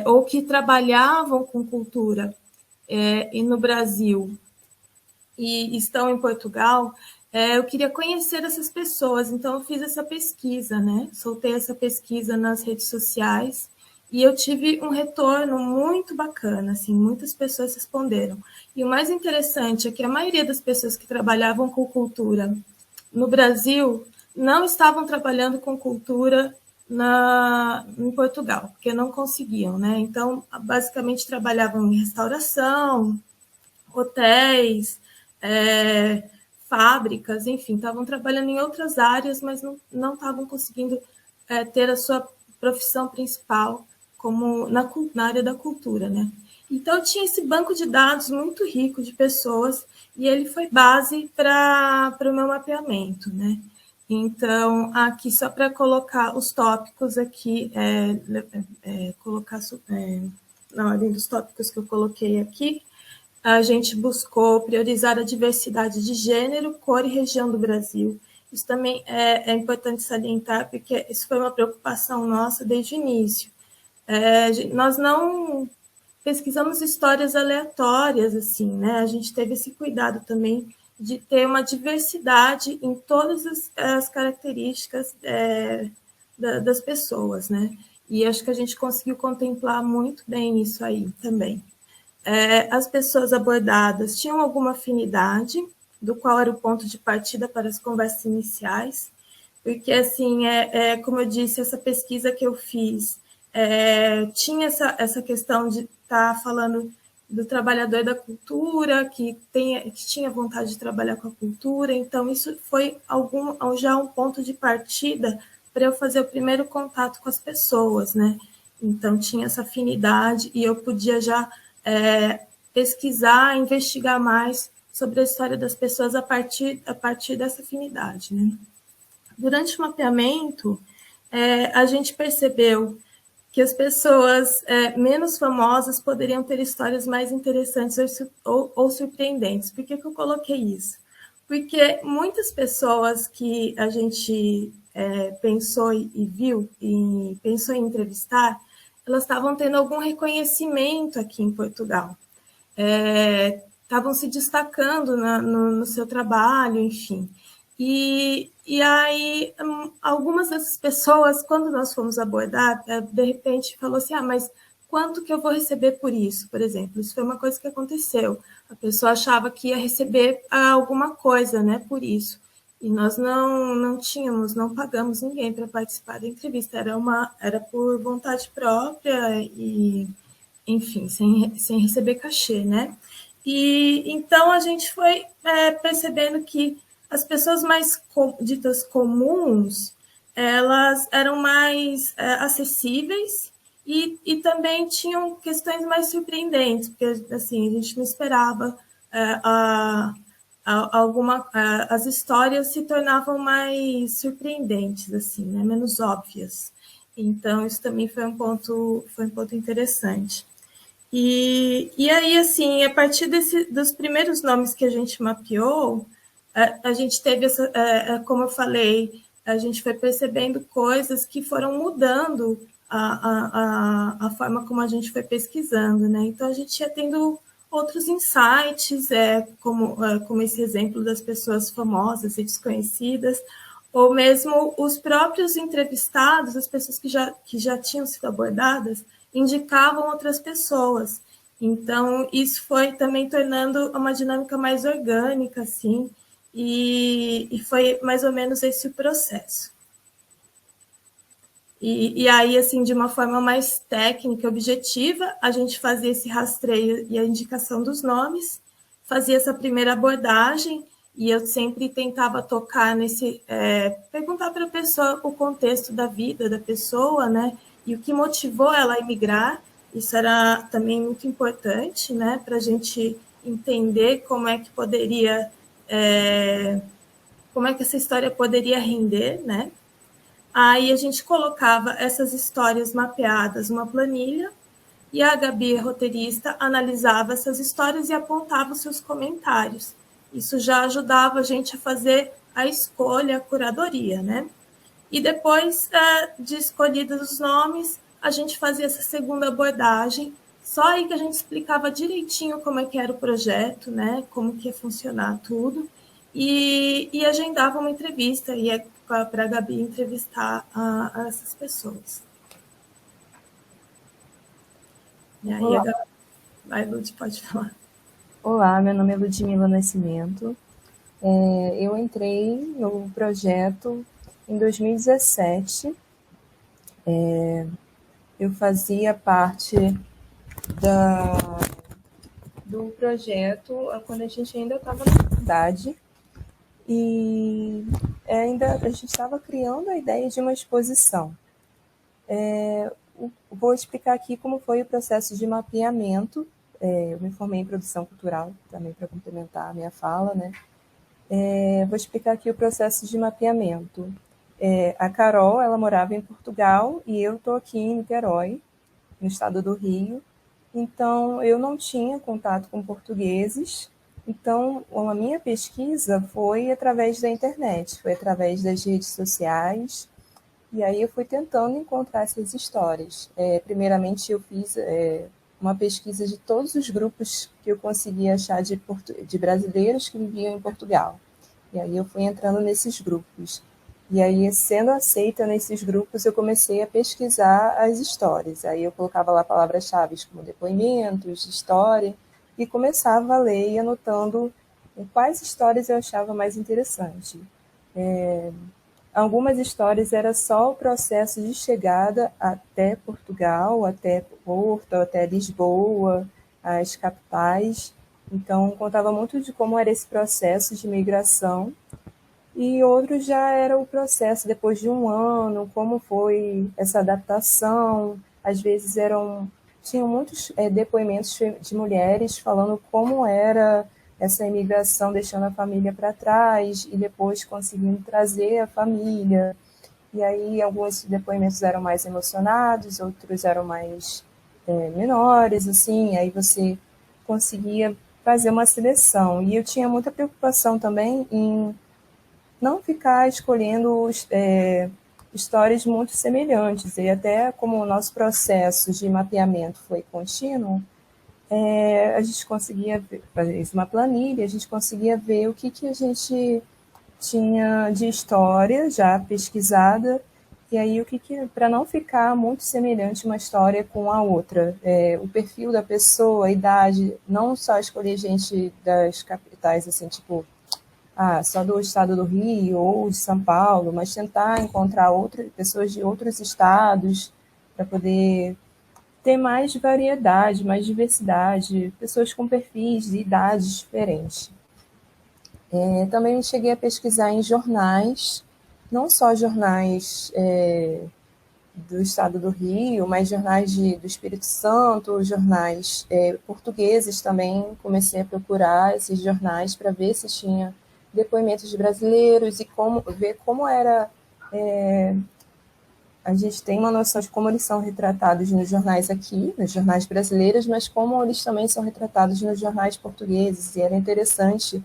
ou que trabalhavam com cultura e no Brasil e estão em Portugal, eu queria conhecer essas pessoas, então eu fiz essa pesquisa, né? Soltei essa pesquisa nas redes sociais e eu tive um retorno muito bacana, assim, muitas pessoas responderam. E o mais interessante é que a maioria das pessoas que trabalhavam com cultura no Brasil não estavam trabalhando com cultura em Portugal, porque não conseguiam, né? Então, basicamente trabalhavam em restauração, hotéis, fábricas, enfim, estavam trabalhando em outras áreas, mas não estavam conseguindo ter a sua profissão principal como na área da cultura, né? Então, tinha esse banco de dados muito rico de pessoas e ele foi base para o meu mapeamento, né? Então, aqui só para colocar os tópicos aqui, colocar na ordem dos tópicos que eu coloquei aqui, a gente buscou priorizar a diversidade de gênero, cor e região do Brasil. Isso também é importante salientar, porque isso foi uma preocupação nossa desde o início. Nós não pesquisamos histórias aleatórias, assim, né? A gente teve esse cuidado também de ter uma diversidade em todas as características das pessoas, né? E acho que a gente conseguiu contemplar muito bem isso aí também. As pessoas abordadas tinham alguma afinidade, do qual era o ponto de partida para as conversas iniciais, porque, assim, como eu disse, essa pesquisa que eu fiz tinha essa questão de estar falando do trabalhador da cultura, que tinha vontade de trabalhar com a cultura, então isso foi já um ponto de partida para eu fazer o primeiro contato com as pessoas, né? Então, tinha essa afinidade e eu podia já pesquisar, investigar mais sobre a história das pessoas a partir dessa afinidade, né? Durante o mapeamento, a gente percebeu que as pessoas menos famosas poderiam ter histórias mais interessantes ou surpreendentes. Por que eu coloquei isso? Porque muitas pessoas que a gente pensou e viu e pensou em entrevistar, elas estavam tendo algum reconhecimento aqui em Portugal. Estavam se destacando no seu trabalho, enfim. E aí, algumas dessas pessoas, quando nós fomos abordar, de repente falou assim, mas quanto que eu vou receber por isso, por exemplo? Isso foi uma coisa que aconteceu. A pessoa achava que ia receber alguma coisa, né, por isso. E nós não pagamos ninguém para participar da entrevista. Era por vontade própria e, enfim, sem receber cachê, né? E então a gente foi percebendo que as pessoas mais ditas comuns, elas eram mais acessíveis e também tinham questões mais surpreendentes, porque assim, a gente não esperava as histórias se tornavam mais surpreendentes, assim, né? Menos óbvias. Então, isso também foi um ponto interessante. E aí, assim, a partir dos primeiros nomes que a gente mapeou, a gente teve essa, como eu falei, a gente foi percebendo coisas que foram mudando a forma como a gente foi pesquisando, né? Então, a gente ia tendo outros insights, como esse exemplo das pessoas famosas e desconhecidas, ou mesmo os próprios entrevistados, as pessoas que já tinham sido abordadas, indicavam outras pessoas. Então, isso foi também tornando uma dinâmica mais orgânica, assim, e foi mais ou menos esse o processo. E aí, assim, de uma forma mais técnica, objetiva, a gente fazia esse rastreio e a indicação dos nomes, fazia essa primeira abordagem, e eu sempre tentava tocar perguntar para a pessoa o contexto da vida da pessoa, né? E o que motivou ela a emigrar. Isso era também muito importante, né? Para a gente entender como é que como é que essa história poderia render, né? Aí a gente colocava essas histórias mapeadas numa planilha e a Gabi, roteirista, analisava essas histórias e apontava os seus comentários. Isso já ajudava a gente a fazer a escolha, a curadoria, né? E depois de escolhidos os nomes, a gente fazia essa segunda abordagem, só aí que a gente explicava direitinho como é que era o projeto, né? Como que ia funcionar tudo, e agendava uma entrevista, ia para a Gabi entrevistar a essas pessoas. E aí a Gabi, vai, Lud, pode falar. Olá, meu nome é Ludmila Nascimento. Eu entrei no projeto em 2017. Eu fazia parte do projeto quando a gente ainda estava na faculdade e a gente estava criando a ideia de uma exposição. Vou explicar aqui como foi o processo de mapeamento. Eu me formei em produção cultural, também para complementar a minha fala, né? Vou explicar aqui o processo de mapeamento. A Carol, ela morava em Portugal e eu estou aqui em Niterói, no estado do Rio. Então, eu não tinha contato com portugueses. Então, a minha pesquisa foi através da internet, foi através das redes sociais. E aí eu fui tentando encontrar essas histórias. Primeiramente, eu fiz uma pesquisa de todos os grupos que eu conseguia achar de brasileiros que viviam em Portugal. E aí eu fui entrando nesses grupos. E aí, sendo aceita nesses grupos, eu comecei a pesquisar as histórias. Aí eu colocava lá palavras-chave como depoimentos, história, e começava a ler e anotando quais histórias eu achava mais interessante. Algumas histórias era só o processo de chegada até Portugal, até Porto, até Lisboa, as capitais. Então, contava muito de como era esse processo de migração. E outros já era o processo depois de um ano, como foi essa adaptação. Às vezes tinham muitos depoimentos de mulheres falando como era essa imigração, deixando a família para trás e depois conseguindo trazer a família. E aí alguns depoimentos eram mais emocionados, outros eram mais menores, assim, aí você conseguia fazer uma seleção. E eu tinha muita preocupação também em não ficar escolhendo histórias muito semelhantes. E até como o nosso processo de mapeamento foi contínuo, a gente conseguia fazer uma planilha, a gente conseguia ver o que a gente tinha de história já pesquisada, e aí o que para não ficar muito semelhante uma história com a outra. O perfil da pessoa, a idade, não só escolher gente das capitais, assim, tipo, só do estado do Rio ou de São Paulo, mas tentar encontrar pessoas de outros estados para poder ter mais variedade, mais diversidade, pessoas com perfis e idades diferentes. Também cheguei a pesquisar em jornais, não só jornais do estado do Rio, mas jornais do Espírito Santo, jornais portugueses também. Comecei a procurar esses jornais para ver se tinha depoimentos de brasileiros e ver como era. A gente tem uma noção de como eles são retratados nos jornais aqui, nos jornais brasileiros, mas como eles também são retratados nos jornais portugueses. E era interessante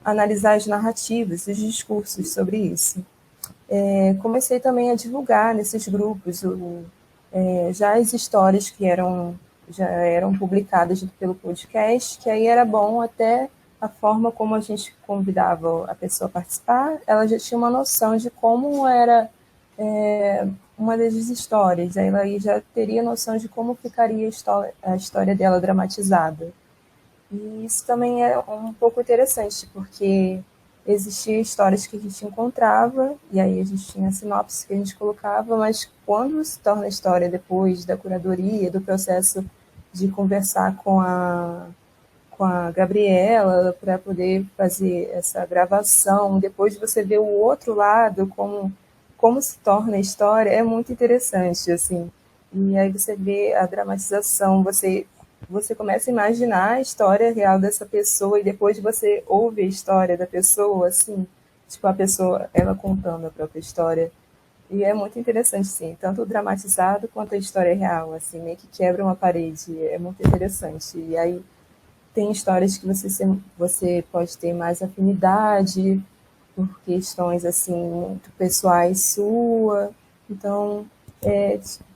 analisar as narrativas, os discursos sobre isso. Comecei também a divulgar nesses grupos já as histórias que já eram publicadas pelo podcast, que aí era bom até a forma como a gente convidava a pessoa a participar, ela já tinha uma noção de como era uma das histórias, aí ela já teria noção de como ficaria a história dela dramatizada. E isso também é um pouco interessante, porque existiam histórias que a gente encontrava, e aí a gente tinha a sinopse que a gente colocava, mas quando se torna a história depois da curadoria, do processo de conversar com a Gabriela para poder fazer essa gravação, depois de você ver o outro lado, como se torna a história, é muito interessante, assim. E aí você vê a dramatização, você começa a imaginar a história real dessa pessoa e depois você ouve a história da pessoa, assim, tipo a pessoa, ela contando a própria história. E é muito interessante, sim, tanto o dramatizado quanto a história real, assim, meio que quebra uma parede, é muito interessante. E aí tem histórias que você pode ter mais afinidade por questões, assim, muito pessoais sua. Então,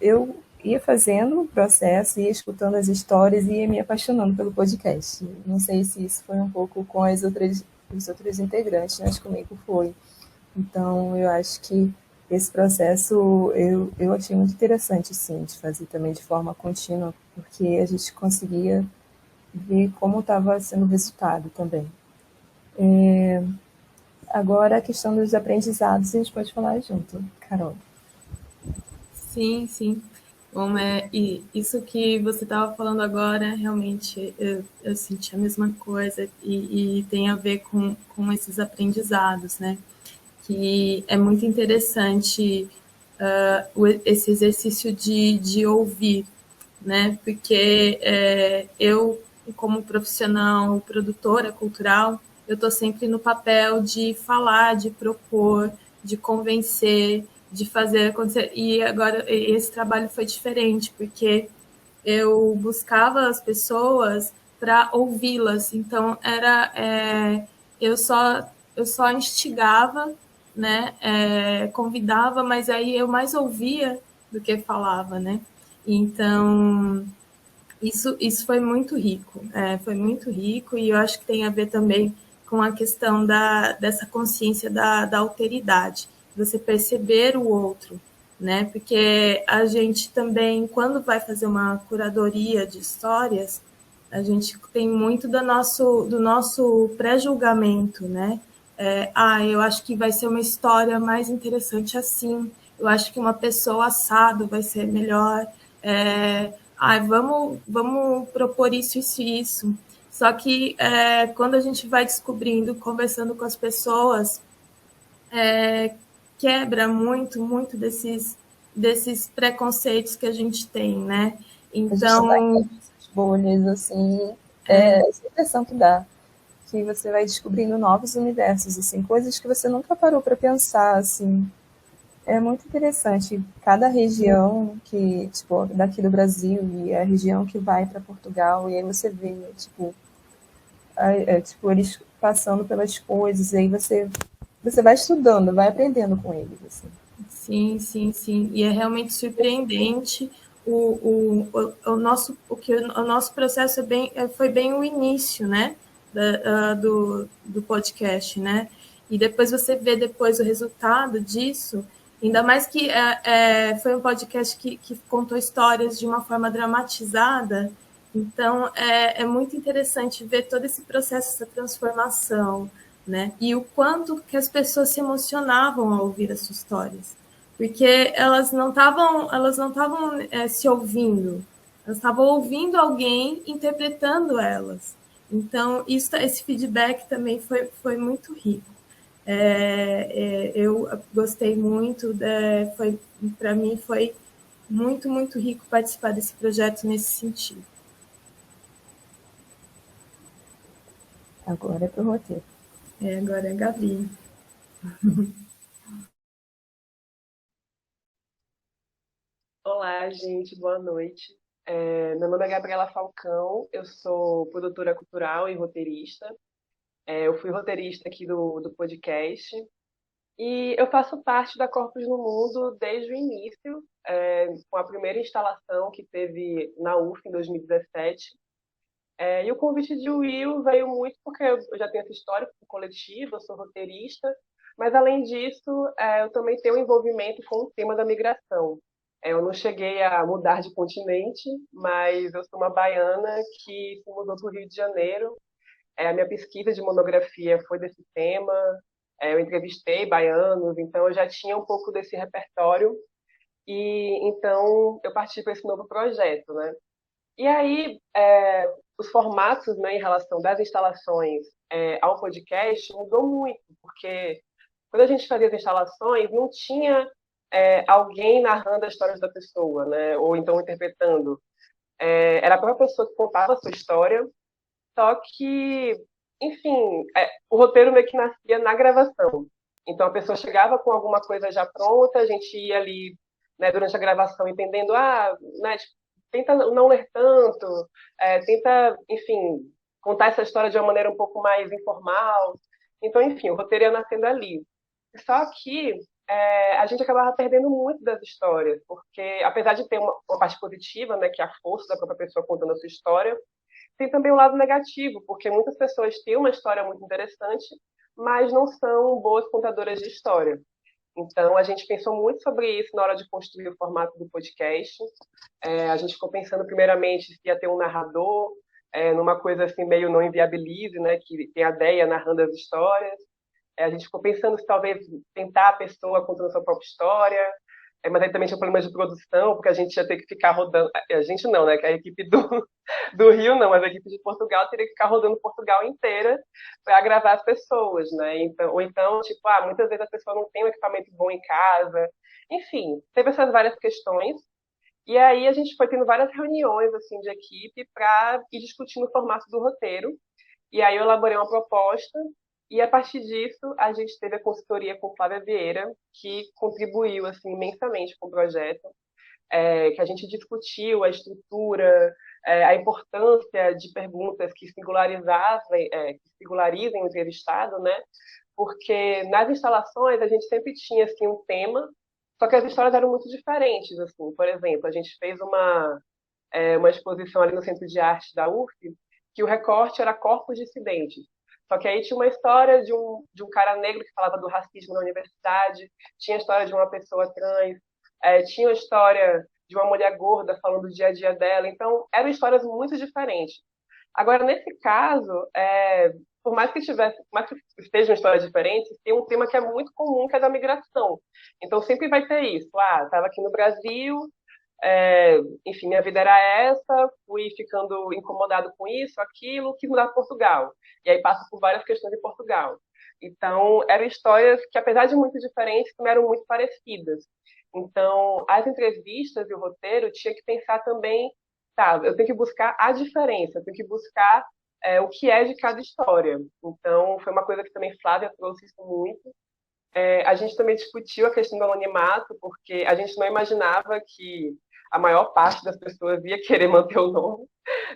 eu ia fazendo o processo, ia escutando as histórias e ia me apaixonando pelo podcast. Não sei se isso foi um pouco com os outros integrantes, mas comigo foi. Então, eu acho que esse processo eu achei muito interessante, sim, de fazer também de forma contínua, porque a gente conseguia ver como estava sendo o resultado também. Agora, a questão dos aprendizados, a gente pode falar junto, Carol. Sim, sim. Bom, e isso que você estava falando agora, realmente, eu senti a mesma coisa e tem a ver com esses aprendizados, né? Que é muito interessante esse exercício de ouvir, né? Porque eu, como profissional, produtora cultural, eu estou sempre no papel de falar, de propor, de convencer, de fazer acontecer. E agora esse trabalho foi diferente, porque eu buscava as pessoas para ouvi-las. Então eu só instigava, né? Convidava, mas aí eu mais ouvia do que falava, né? Então isso foi muito rico, foi muito rico, e eu acho que tem a ver também com a questão dessa consciência da alteridade, você perceber o outro, né? Porque a gente também, quando vai fazer uma curadoria de histórias, a gente tem muito do nosso pré-julgamento, né? Eu acho que vai ser uma história mais interessante assim, eu acho que uma pessoa assado vai ser melhor, vamos propor isso, isso e isso. Só que quando a gente vai descobrindo, conversando com as pessoas, quebra muito desses preconceitos que a gente tem, né? A gente está Então, em bolhas, assim, essa impressão que dá, que você vai descobrindo novos universos, assim, coisas que você nunca parou para pensar, assim. É muito interessante. Cada região que, tipo, daqui do Brasil e a região que vai para Portugal, e aí você vê, tipo, eles passando pelas coisas, e aí você vai estudando, vai aprendendo com eles, assim. sim, sim, sim. E é realmente surpreendente o nosso processo foi bem o início, né, do podcast, né? E depois você vê depois o resultado disso, ainda mais que foi um podcast que contou histórias de uma forma dramatizada. Então é muito interessante ver todo esse processo, essa transformação, né? E o quanto que as pessoas se emocionavam ao ouvir as suas histórias, porque elas não estavam se ouvindo, elas estavam ouvindo alguém interpretando elas. Então, esse feedback também foi muito rico. Eu gostei muito, para mim foi muito, muito rico participar desse projeto nesse sentido. Agora é para o roteiro. Agora é a Gabi. Olá, gente, boa noite. Meu nome é Gabriela Falcão, eu sou produtora cultural e roteirista. Eu fui roteirista aqui do podcast e eu faço parte da Corpos no Mundo desde o início, com a primeira instalação que teve na UF em 2017. E o convite de Will veio muito porque eu já tenho essa história com o coletivo, eu sou roteirista, mas além disso, eu também tenho um envolvimento com o tema da migração. Eu não cheguei a mudar de continente, mas eu sou uma baiana que se mudou para o Rio de Janeiro. A minha pesquisa de monografia foi desse tema, eu entrevistei baianos, então eu já tinha um pouco desse repertório, e então eu parti para esse novo projeto, né? E aí, os formatos, né, em relação das instalações ao podcast mudou muito, porque quando a gente fazia as instalações, não tinha alguém narrando as histórias da pessoa, né, ou então interpretando. Era a própria pessoa que contava a sua história, só que, enfim, o roteiro meio que nascia na gravação. Então a pessoa chegava com alguma coisa já pronta, a gente ia ali, né, durante a gravação entendendo, né, tipo, tenta não ler tanto, tenta, enfim, contar essa história de uma maneira um pouco mais informal. Então, enfim, o roteiro ia nascendo ali. Só que a gente acabava perdendo muito das histórias, porque apesar de ter uma parte positiva, né, que é a força da própria pessoa contando a sua história, tem também o lado negativo, porque muitas pessoas têm uma história muito interessante, mas não são boas contadoras de história. Então, a gente pensou muito sobre isso na hora de construir o formato do podcast. A gente ficou pensando, primeiramente, se ia ter um narrador, numa coisa assim meio não inviabilize, né, que tem a Deia narrando as histórias. A gente ficou pensando se talvez tentar a pessoa contando a sua própria história, mas aí também tinha problemas de produção, porque a gente ia ter que ficar rodando. A gente não, né? Que a equipe do Rio não, mas a equipe de Portugal teria que ficar rodando Portugal inteira para gravar as pessoas, né? Então, ou então, tipo, muitas vezes a pessoa não tem um equipamento bom em casa. Enfim, teve essas várias questões. E aí a gente foi tendo várias reuniões assim de equipe para ir discutindo o formato do roteiro. E aí eu elaborei uma proposta e a partir disso a gente teve a consultoria com Flávia Vieira, que contribuiu assim imensamente com o projeto, que a gente discutiu a estrutura, a importância de perguntas que singularizem o entrevistado, né? Porque nas instalações a gente sempre tinha assim um tema, só que as histórias eram muito diferentes, assim. Por exemplo, a gente fez uma exposição ali no Centro de Arte da UF, que o recorte era corpos dissidentes. Só que aí tinha uma história de um cara negro que falava do racismo na universidade, tinha a história de uma pessoa trans, tinha a história de uma mulher gorda falando do dia a dia dela. Então, eram histórias muito diferentes. Agora, nesse caso, por mais que estejam histórias diferentes, tem um tema que é muito comum, que é da migração. Então, sempre vai ter isso. Estava aqui no Brasil, enfim, minha vida era essa, fui ficando incomodado com isso, aquilo, quis mudar para Portugal. E aí passa por várias questões de Portugal. Então, eram histórias que, apesar de muito diferentes, também eram muito parecidas. Então, as entrevistas e o roteiro tinha que pensar também, tá, eu tenho que buscar a diferença, eu tenho que buscar o que é de cada história. Então, foi uma coisa que também Flávia trouxe isso muito. A gente também discutiu a questão do anonimato, porque a gente não imaginava que a maior parte das pessoas ia querer manter o nome.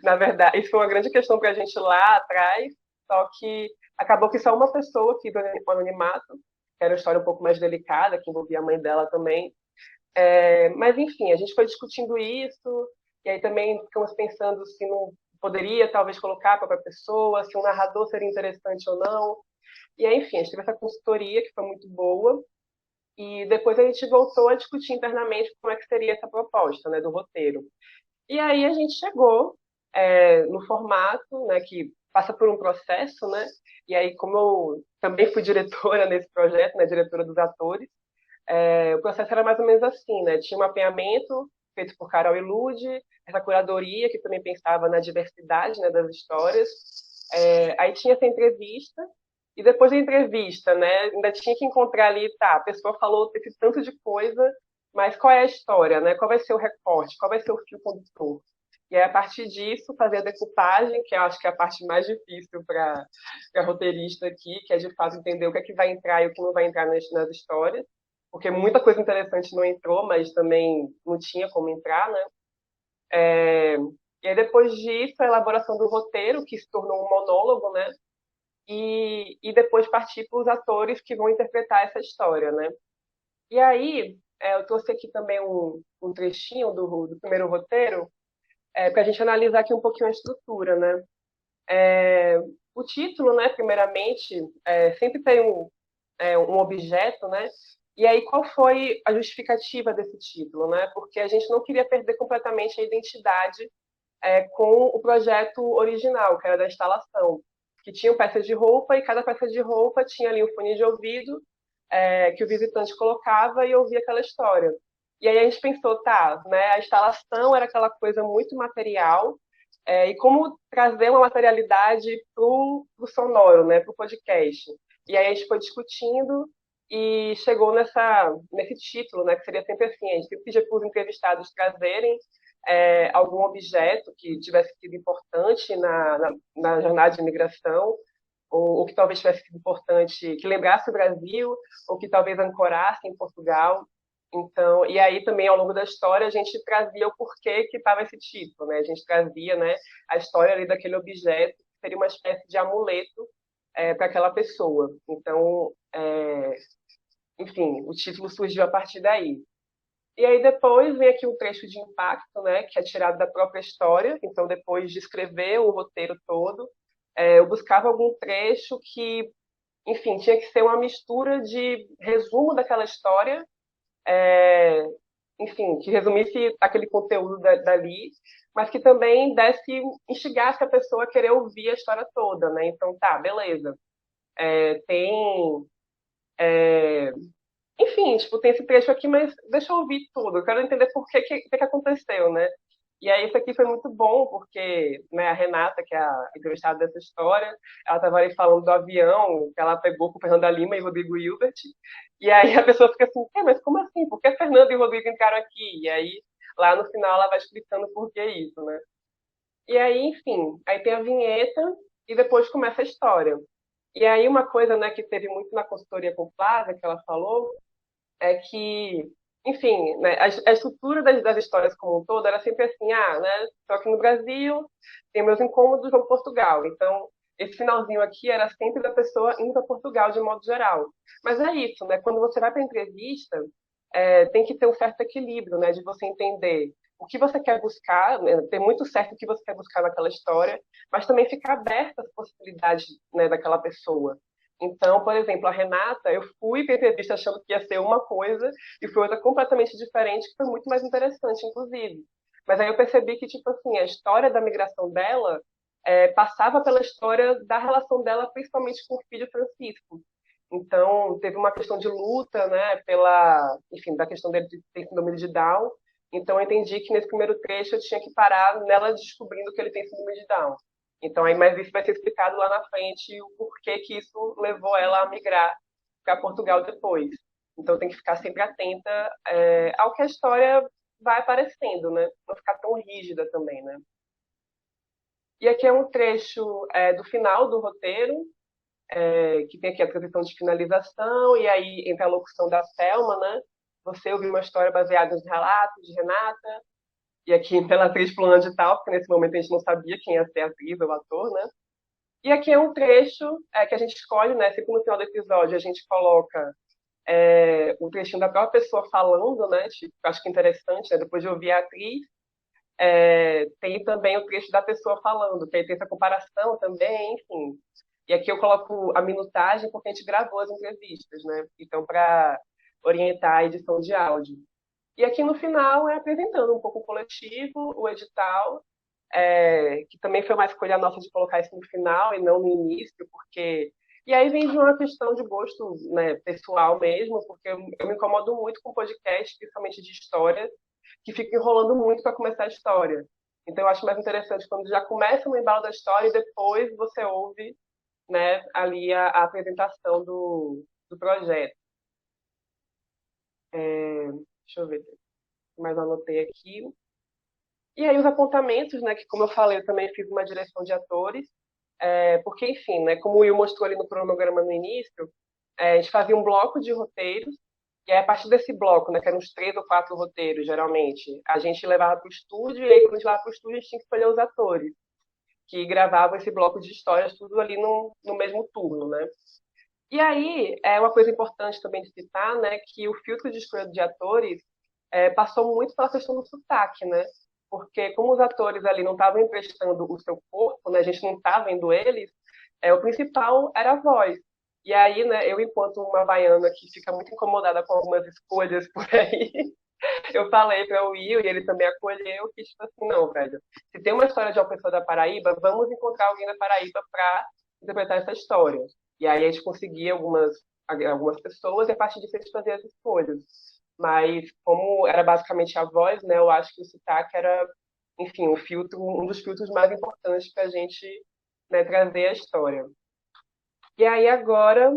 Na verdade, isso foi uma grande questão para a gente lá atrás, só que acabou que só uma pessoa quis o anonimato, que era uma história um pouco mais delicada, que envolvia a mãe dela também. Mas, enfim, a gente foi discutindo isso, e aí também ficamos pensando se não poderia, talvez, colocar a própria pessoa, se um narrador seria interessante ou não. E aí, enfim, a gente teve essa consultoria, que foi muito boa, e depois a gente voltou a discutir internamente como é que seria essa proposta, né, do roteiro. E aí a gente chegou no formato, né, que passa por um processo, né, e aí como eu também fui diretora nesse projeto, né, diretora dos atores, o processo era mais ou menos assim, né, tinha um mapeamento feito por Carol e Lude, essa curadoria que também pensava na diversidade, né, das histórias, Aí tinha essa entrevista, e depois da entrevista, né, ainda tinha que encontrar ali, tá, a pessoa falou esse tanto de coisa, mas qual é a história, né? Qual vai ser o recorte? Qual vai ser o fio condutor? E aí, a partir disso, fazer a decupagem, que eu acho que é a parte mais difícil para roteirista aqui, que é de fato entender o que é que vai entrar e o que não vai entrar nas histórias, porque muita coisa interessante não entrou, mas também não tinha como entrar, né? E aí, depois disso, a elaboração do roteiro, que se tornou um monólogo, né? E depois partir para os atores que vão interpretar essa história, né? E aí, eu trouxe aqui também um trechinho do primeiro roteiro, para a gente analisar aqui um pouquinho a estrutura, né? O título, né, primeiramente, sempre tem um objeto, né? E aí, qual foi a justificativa desse título, né? Porque a gente não queria perder completamente a identidade com o projeto original, que era da instalação, que tinham peças de roupa e cada peça de roupa tinha ali um fone de ouvido que o visitante colocava e ouvia aquela história. E aí a gente pensou, tá, né, a instalação era aquela coisa muito material, e como trazer uma materialidade para o sonoro, né, para o podcast. E aí a gente foi discutindo e chegou nesse título, né, que seria sempre assim, a gente sempre pedia para os entrevistados trazerem algum objeto que tivesse sido importante na jornada de imigração, ou que talvez tivesse sido importante, que lembrasse o Brasil, ou que talvez ancorasse em Portugal. Então, e aí também ao longo da história a gente trazia o porquê que estava esse título, né? A gente trazia, né, a história ali daquele objeto, que seria uma espécie de amuleto para aquela pessoa. Então, enfim, o título surgiu a partir daí. E aí depois vem aqui um trecho de impacto, né, que é tirado da própria história. Então, depois de escrever o roteiro todo, eu buscava algum trecho que, enfim, tinha que ser uma mistura de resumo daquela história, é, enfim, que resumisse aquele conteúdo dali, mas que também instigasse a pessoa a querer ouvir a história toda, né? Então, tá, beleza. Tem enfim, tipo, tem esse trecho aqui, mas deixa eu ouvir tudo. Eu quero entender por que aconteceu, né? E aí isso aqui foi muito bom, porque né, a Renata, que é a entrevistada dessa história, ela estava ali falando do avião que ela pegou com Fernanda Lima e Rodrigo Hilbert. E aí a pessoa fica assim, mas como assim? Por que Fernanda e Rodrigo entraram aqui? E aí, lá no final, ela vai explicando por que isso, né? E aí, enfim, aí tem a vinheta e depois começa a história. E aí uma coisa, né, que teve muito na consultoria com Flávia, que ela falou, é que, enfim, né, a estrutura das histórias como um todo era sempre assim, né, estou aqui no Brasil, tenho meus incômodos, vou para Portugal. Então, esse finalzinho aqui era sempre da pessoa indo para Portugal de modo geral. Mas é isso, né, quando você vai para a entrevista, tem que ter um certo equilíbrio, né, de você entender o que você quer buscar, né, ter muito certo o que você quer buscar naquela história, mas também ficar aberta às possibilidades, né, daquela pessoa. Então, por exemplo, a Renata, eu fui para a entrevista achando que ia ser uma coisa e foi outra completamente diferente, que foi muito mais interessante, inclusive. Mas aí eu percebi que, tipo assim, a história da migração dela passava pela história da relação dela, principalmente com o filho Francisco. Então, teve uma questão de luta, né, enfim, da questão dele de ter síndrome de Down. Então, eu entendi que nesse primeiro trecho eu tinha que parar nela descobrindo que ele tem síndrome de Down. Então, aí, mas isso vai ser explicado lá na frente, o porquê que isso levou ela a migrar para Portugal depois. Então, tem que ficar sempre atenta ao que a história vai aparecendo, né? Não ficar tão rígida também, né? E aqui é um trecho do final do roteiro, que tem aqui a transição de finalização, e aí entra a locução da Selma, né? Você ouviu uma história baseada nos relatos de Renata, e aqui pela atriz fulana de tal, porque nesse momento a gente não sabia quem ia ser a atriz ou o ator, né? E aqui é um trecho que a gente escolhe, né? Sempre no final do episódio a gente coloca um trechinho da própria pessoa falando, né? Tipo, acho que é interessante, né? Depois de ouvir a atriz, tem também o trecho da pessoa falando, que aí tem essa comparação também, enfim. E aqui eu coloco a minutagem porque a gente gravou as entrevistas, né? Então, para orientar a edição de áudio. E aqui no final é apresentando um pouco o coletivo, o edital, que também foi uma escolha nossa de colocar isso no final e não no início, porque... E aí vem de uma questão de gosto, né, pessoal mesmo, porque eu me incomodo muito com podcast, principalmente de história, que fica enrolando muito para começar a história. Então, eu acho mais interessante quando já começa no embalo da história e depois você ouve, né, ali a apresentação do projeto. Deixa eu ver, mais anotei aqui. E aí os apontamentos, né, que como eu falei, eu também fiz uma direção de atores, porque, enfim, né, como o Will mostrou ali no cronograma no início, a gente fazia um bloco de roteiros, e aí, a partir desse bloco, né, que eram uns 3 ou 4 roteiros, geralmente, a gente levava para o estúdio, e aí quando a gente levava para o estúdio, a gente tinha que escolher os atores, que gravavam esse bloco de histórias, tudo ali no mesmo turno, né? E aí, é uma coisa importante também de citar, né, que o filtro de escolha de atores passou muito pela questão do sotaque, né? Porque como os atores ali não estavam emprestando o seu corpo, né, a gente não estava vendo eles, o principal era a voz. E aí, né, eu, enquanto uma baiana que fica muito incomodada com algumas escolhas por aí, eu falei para o Will, e ele também acolheu, que tipo assim, não, velho, se tem uma história de uma pessoa da Paraíba, vamos encontrar alguém da Paraíba para interpretar essa história. E aí a gente conseguia algumas pessoas, e a partir disso a gente fazia as escolhas. Mas como era basicamente a voz, né, eu acho que o sotaque era, enfim, um dos filtros mais importantes para a gente, né, trazer a história. E aí agora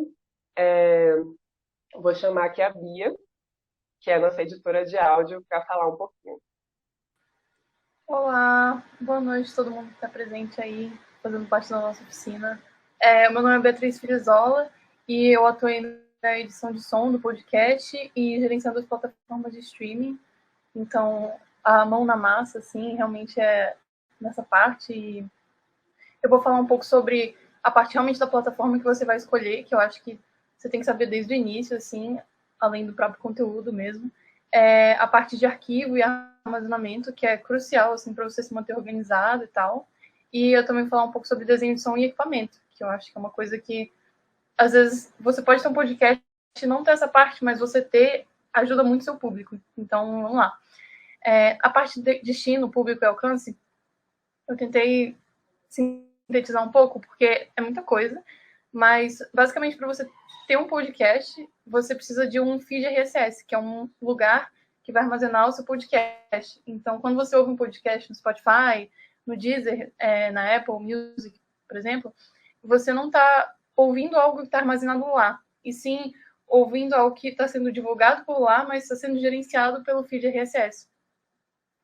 é, vou chamar aqui a Bia, que é a nossa editora de áudio, para falar um pouquinho. Olá, boa noite a todo mundo que está presente aí, fazendo parte da nossa oficina. O meu nome é Beatriz Filizola e eu atuei na edição de som do podcast e gerenciando as plataformas de streaming. Então, a mão na massa, assim, realmente é nessa parte. E eu vou falar um pouco sobre a parte realmente da plataforma que você vai escolher, que eu acho que você tem que saber desde o início, assim, além do próprio conteúdo mesmo. A parte de arquivo e armazenamento, que é crucial, assim, para você se manter organizado e tal. E eu também vou falar um pouco sobre desenho de som e equipamento, que eu acho que é uma coisa que, às vezes, você pode ter um podcast e não ter essa parte, mas você ter ajuda muito seu público. Então, vamos lá. A parte de destino, público e alcance, eu tentei sintetizar um pouco, porque é muita coisa, mas, basicamente, para você ter um podcast, você precisa de um feed RSS, que é um lugar que vai armazenar o seu podcast. Então, quando você ouve um podcast no Spotify, no Deezer, na Apple Music, por exemplo, você não está ouvindo algo que está armazenado lá, e sim ouvindo algo que está sendo divulgado por lá, mas está sendo gerenciado pelo feed RSS.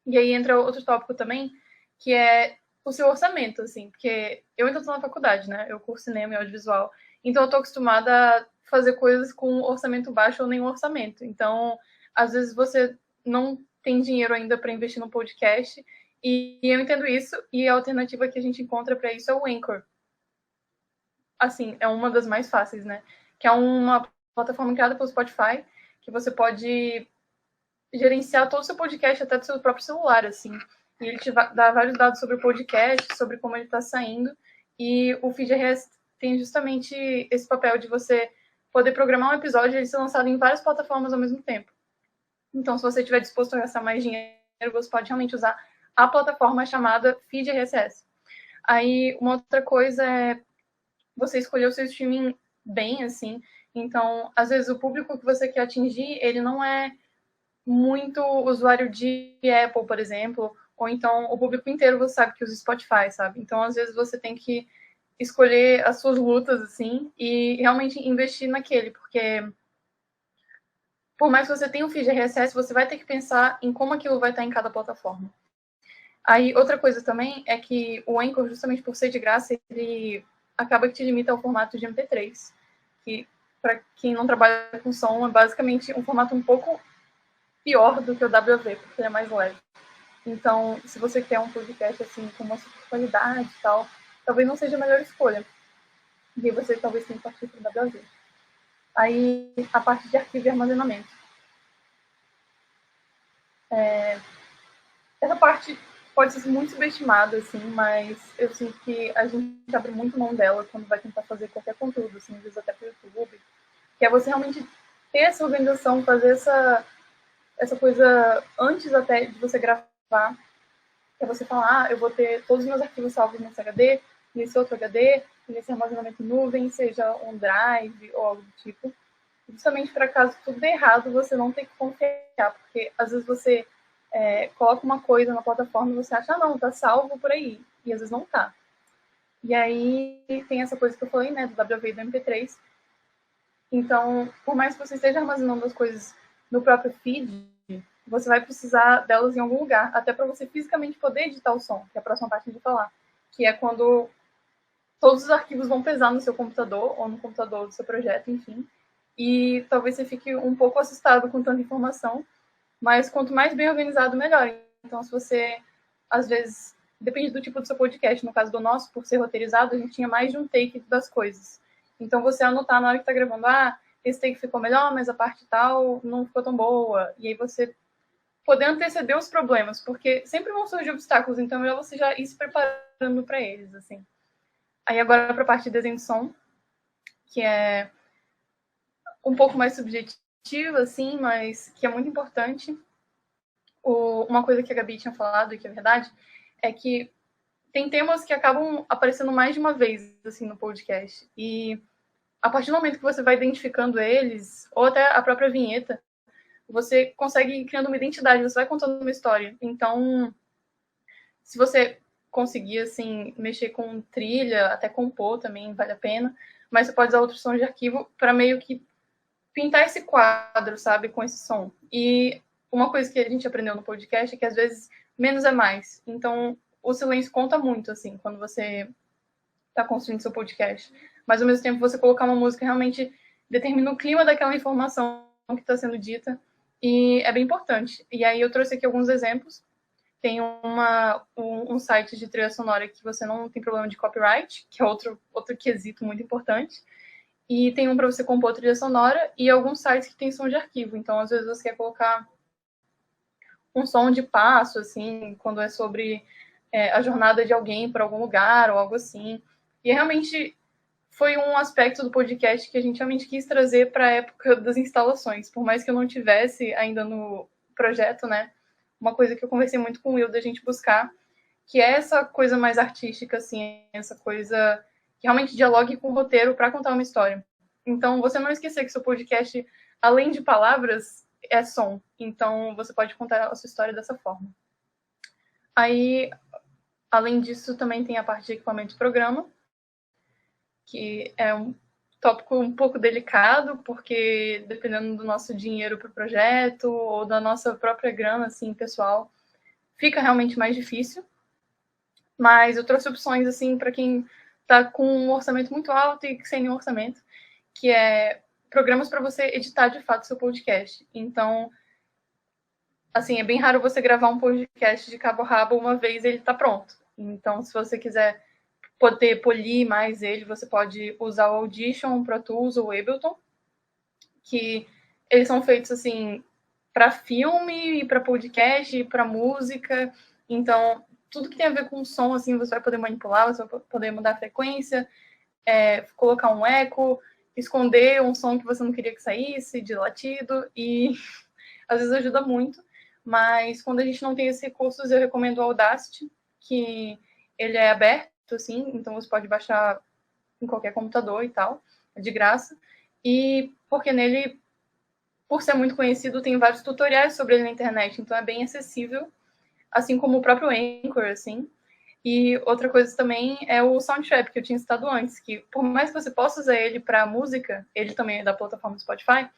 E aí entra outro tópico também, que é o seu orçamento, assim, porque eu ainda estou na faculdade, né? Eu curso cinema e audiovisual, então eu estou acostumada a fazer coisas com orçamento baixo ou nenhum orçamento. Então, às vezes você não tem dinheiro ainda para investir no podcast, e eu entendo isso, e a alternativa que a gente encontra para isso é o Anchor. Assim, é uma das mais fáceis, né? Que é uma plataforma criada pelo Spotify, que você pode gerenciar todo o seu podcast até do seu próprio celular, assim. E ele te dá vários dados sobre o podcast, sobre como ele está saindo. E o feed RSS tem justamente esse papel de você poder programar um episódio e ele ser lançado em várias plataformas ao mesmo tempo. Então, se você estiver disposto a gastar mais dinheiro, você pode realmente usar a plataforma chamada feed RSS. Aí, uma outra coisa é você escolher o seu streaming bem, assim. Então, às vezes, o público que você quer atingir, ele não é muito usuário de Apple, por exemplo, ou então o público inteiro você sabe que usa Spotify, sabe? Então, às vezes, você tem que escolher as suas lutas, assim, e realmente investir naquele, porque por mais que você tenha um feed RSS, você vai ter que pensar em como aquilo vai estar em cada plataforma. Aí, outra coisa também é que o Anchor, justamente por ser de graça, ele acaba que te limita ao formato de MP3, que, para quem não trabalha com som, é basicamente um formato um pouco pior do que o WAV, porque ele é mais leve. Então, se você quer um podcast assim com uma super qualidade e tal, talvez não seja a melhor escolha. E você talvez tenha que partir para o WAV. Aí, a parte de arquivo e armazenamento. Essa parte pode ser muito subestimada, assim, mas eu sinto que a gente abre muito mão dela quando vai tentar fazer qualquer conteúdo, assim, às vezes até para o YouTube, que é você realmente ter essa organização, fazer essa coisa antes até de você gravar, que é você falar, eu vou ter todos os meus arquivos salvos nesse HD, nesse outro HD, nesse armazenamento nuvem, seja um drive ou algo do tipo, justamente para caso tudo dê errado, você não ter que confiar, porque às vezes você coloca uma coisa na plataforma e você acha, não, tá salvo por aí. E às vezes não tá. E aí tem essa coisa que eu falei, né, do WAV e do MP3. Então, por mais que você esteja armazenando as coisas no próprio feed, você vai precisar delas em algum lugar, até para você fisicamente poder editar o som, que é a próxima parte de falar, que é quando todos os arquivos vão pesar no seu computador ou no computador do seu projeto, enfim. E talvez você fique um pouco assustado com tanta informação, mas quanto mais bem organizado, melhor. Então, se você, às vezes, depende do tipo do seu podcast. No caso do nosso, por ser roteirizado, a gente tinha mais de um take das coisas. Então, você anotar na hora que está gravando, esse take ficou melhor, mas a parte tal não ficou tão boa. E aí você poder anteceder os problemas, porque sempre vão surgir obstáculos, então é melhor você já ir se preparando para eles, assim. Aí agora para a parte de desenho de som, que é um pouco mais subjetiva, assim, mas que é muito importante. Uma coisa que a Gabi tinha falado, e que é verdade, é que tem temas que acabam aparecendo mais de uma vez, assim, no podcast. E a partir do momento que você vai identificando eles, ou até a própria vinheta, você consegue ir criando uma identidade, você vai contando uma história. Então, se você conseguir, assim, mexer com trilha, até compor também, vale a pena. Mas você pode usar outros sons de arquivo para meio que pintar esse quadro, sabe, com esse som. E uma coisa que a gente aprendeu no podcast é que, às vezes, menos é mais. Então, o silêncio conta muito, assim, quando você está construindo seu podcast. Mas, ao mesmo tempo, você colocar uma música realmente determina o clima daquela informação que está sendo dita. E é bem importante. E aí eu trouxe aqui alguns exemplos. Tem um site de trilha sonora que você não tem problema de copyright, que é outro quesito muito importante. E tem um para você compor trilha sonora e alguns sites que tem som de arquivo. Então, às vezes, você quer colocar um som de passo, assim, quando é sobre a jornada de alguém para algum lugar ou algo assim. E realmente foi um aspecto do podcast que a gente realmente quis trazer para a época das instalações. Por mais que eu não tivesse ainda no projeto, né? Uma coisa que eu conversei muito com o Will da gente buscar, que é essa coisa mais artística, assim, essa coisa que realmente dialogue com o roteiro para contar uma história. Então, você não esquecer que seu podcast, além de palavras, é som. Então, você pode contar a sua história dessa forma. Aí, além disso, também tem a parte de equipamento e programa, que é um tópico um pouco delicado, porque dependendo do nosso dinheiro para o projeto ou da nossa própria grana, assim, pessoal, fica realmente mais difícil. Mas eu trouxe opções, assim, para quem está com um orçamento muito alto e sem nenhum orçamento, que é programas para você editar, de fato, seu podcast. Então, assim, é bem raro você gravar um podcast de cabo a rabo uma vez e ele está pronto. Então, se você quiser poder polir mais ele, você pode usar o Audition, o Pro Tools ou o Ableton, que eles são feitos, assim, para filme, e para podcast, e para música. Então, tudo que tem a ver com som, assim, você vai poder manipular, você vai poder mudar a frequência, colocar um eco, esconder um som que você não queria que saísse, de latido, e às vezes ajuda muito. Mas quando a gente não tem esses recursos, eu recomendo o Audacity, que ele é aberto, assim, então você pode baixar em qualquer computador e tal, é de graça. E porque nele, por ser muito conhecido, tem vários tutoriais sobre ele na internet, então é bem acessível, assim como o próprio Anchor, assim. E outra coisa também é o Soundtrap, que eu tinha citado antes, que por mais que você possa usar ele para música, ele também é da plataforma do Spotify,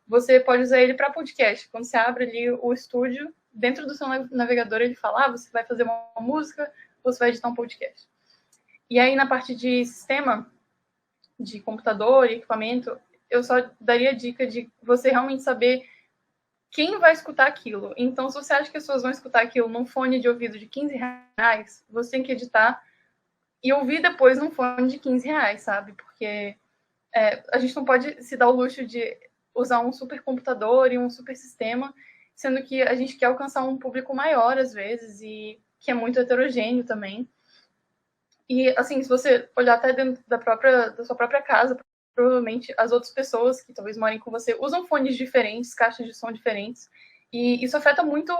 você pode usar ele para podcast. Quando você abre ali o estúdio, dentro do seu navegador ele fala, você vai fazer uma música, você vai editar um podcast. E aí, na parte de sistema, de computador e equipamento, eu só daria a dica de você realmente saber quem vai escutar aquilo. Então, se você acha que as pessoas vão escutar aquilo num fone de ouvido de R$15, você tem que editar e ouvir depois num fone de R$15, sabe? Porque a gente não pode se dar o luxo de usar um super computador e um super sistema, sendo que a gente quer alcançar um público maior, às vezes, e que é muito heterogêneo também. E, assim, se você olhar até dentro da sua própria casa, provavelmente as outras pessoas que talvez morem com você usam fones diferentes, caixas de som diferentes, e isso afeta muito